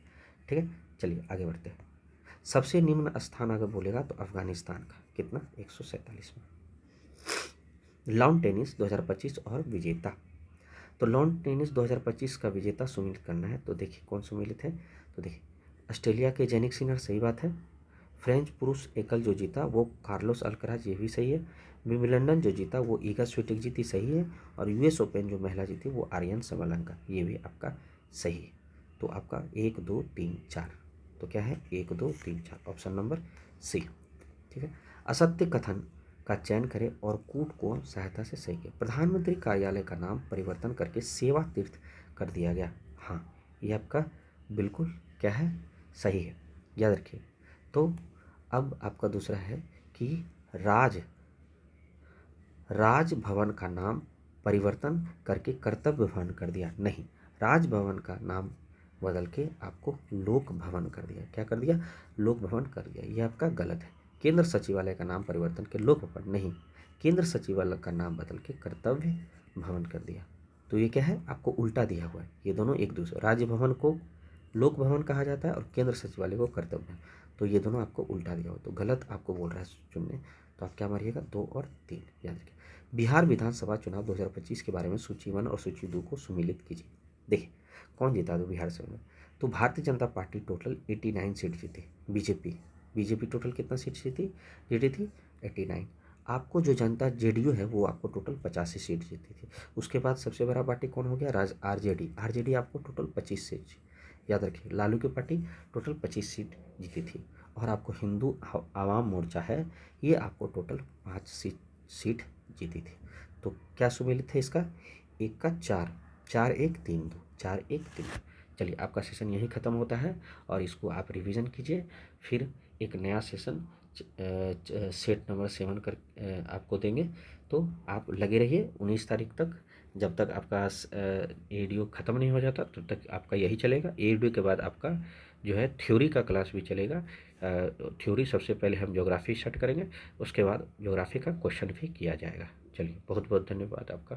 ठीक है। चलिए आगे बढ़ते हैं। सबसे निम्न स्थान अगर बोलेगा तो अफगानिस्तान का, कितना, 147 में। लॉन टेनिस 2025 और विजेता, तो लॉन टेनिस 2025 का विजेता सुमिलित करना है, तो देखिए कौन सुमिलित है, तो देखिए ऑस्ट्रेलिया के जेनिक सिनर, सही बात है। फ्रेंच पुरुष एकल जो जीता वो कार्लोस अल्कराज, ये भी सही है। विंबलडन जो जीता वो ईगा स्विटेक जीती, सही है। और यूएस ओपन जो महिला जीती वो आर्यन सबलंका, ये भी आपका सही है। तो आपका 1 2 3 4, तो क्या है 1 2 3 4, ऑप्शन नंबर सी, ठीक है। असत्य कथन का चयन करें और कूट को सहायता से सही किया। प्रधानमंत्री कार्यालय का नाम परिवर्तन करके सेवा तीर्थ कर दिया गया, हाँ ये आपका बिल्कुल क्या है, सही है, याद रखिए। तो अब आपका दूसरा है कि राजभवन का नाम परिवर्तन करके कर्तव्य भवन कर दिया, नहीं, राजभवन का नाम बदल के आपको लोक भवन कर दिया। क्या कर दिया, लोक भवन कर दिया, ये आपका गलत है। केंद्र सचिवालय का नाम परिवर्तन के लोक भवन, नहीं, केंद्र सचिवालय का नाम बदल के कर्तव्य भवन कर दिया। तो ये क्या है, आपको उल्टा दिया हुआ है, ये दोनों एक दूसरे, राज्य भवन को लोक भवन कहा जाता है और केंद्र सचिवालय को कर्तव्य भवन, तो ये दोनों आपको उल्टा दिया हो, तो गलत आपको बोल रहा है चुनने। तो आप क्या मारिएगा, 2 और 3, याद रखिए। बिहार विधानसभा चुनाव 2025 के बारे में सूची 1 और सूची 2 को सुमिलित कीजिए। देखिए कौन जीता दो बिहार से में, तो Bharatiya Janata party total 89 seat जीती। बीजेपी टोटल कितना सीट जीती थी 89। आपको जो जनता जेडीयू है वो आपको टोटल 85 सीट जीती थी। उसके बाद सबसे बड़ा पार्टी कौन हो गया, आरजेडी आपको टोटल 25 सीट, याद रखिए। लालू की पार्टी टोटल 25 सीट जीती थी। और आपको हिंदू आवाम मोर्चा है, ये आपको टोटल 5 सीट जीती थी। तो क्या सुमेलित है इसका, 1 का 4, 4 1 3 2, 4 1 3 2। चलिए आपका सेशन यहीं ख़त्म होता है और इसको आप रिवीजन कीजिए, फिर एक नया सेशन सेट नंबर 7 कर आपको देंगे। तो आप लगे रहिए 19 तारीख तक, जब तक आपका एडीओ ख़त्म नहीं हो जाता तब तक आपका यही चलेगा। एडीओ के बाद आपका जो है थ्योरी का क्लास भी चलेगा। थ्योरी सबसे पहले हम ज्योग्राफी स्टार्ट करेंगे, उसके बाद ज्योग्राफी का क्वेश्चन भी किया जाएगा। चलिए, बहुत बहुत धन्यवाद आपका।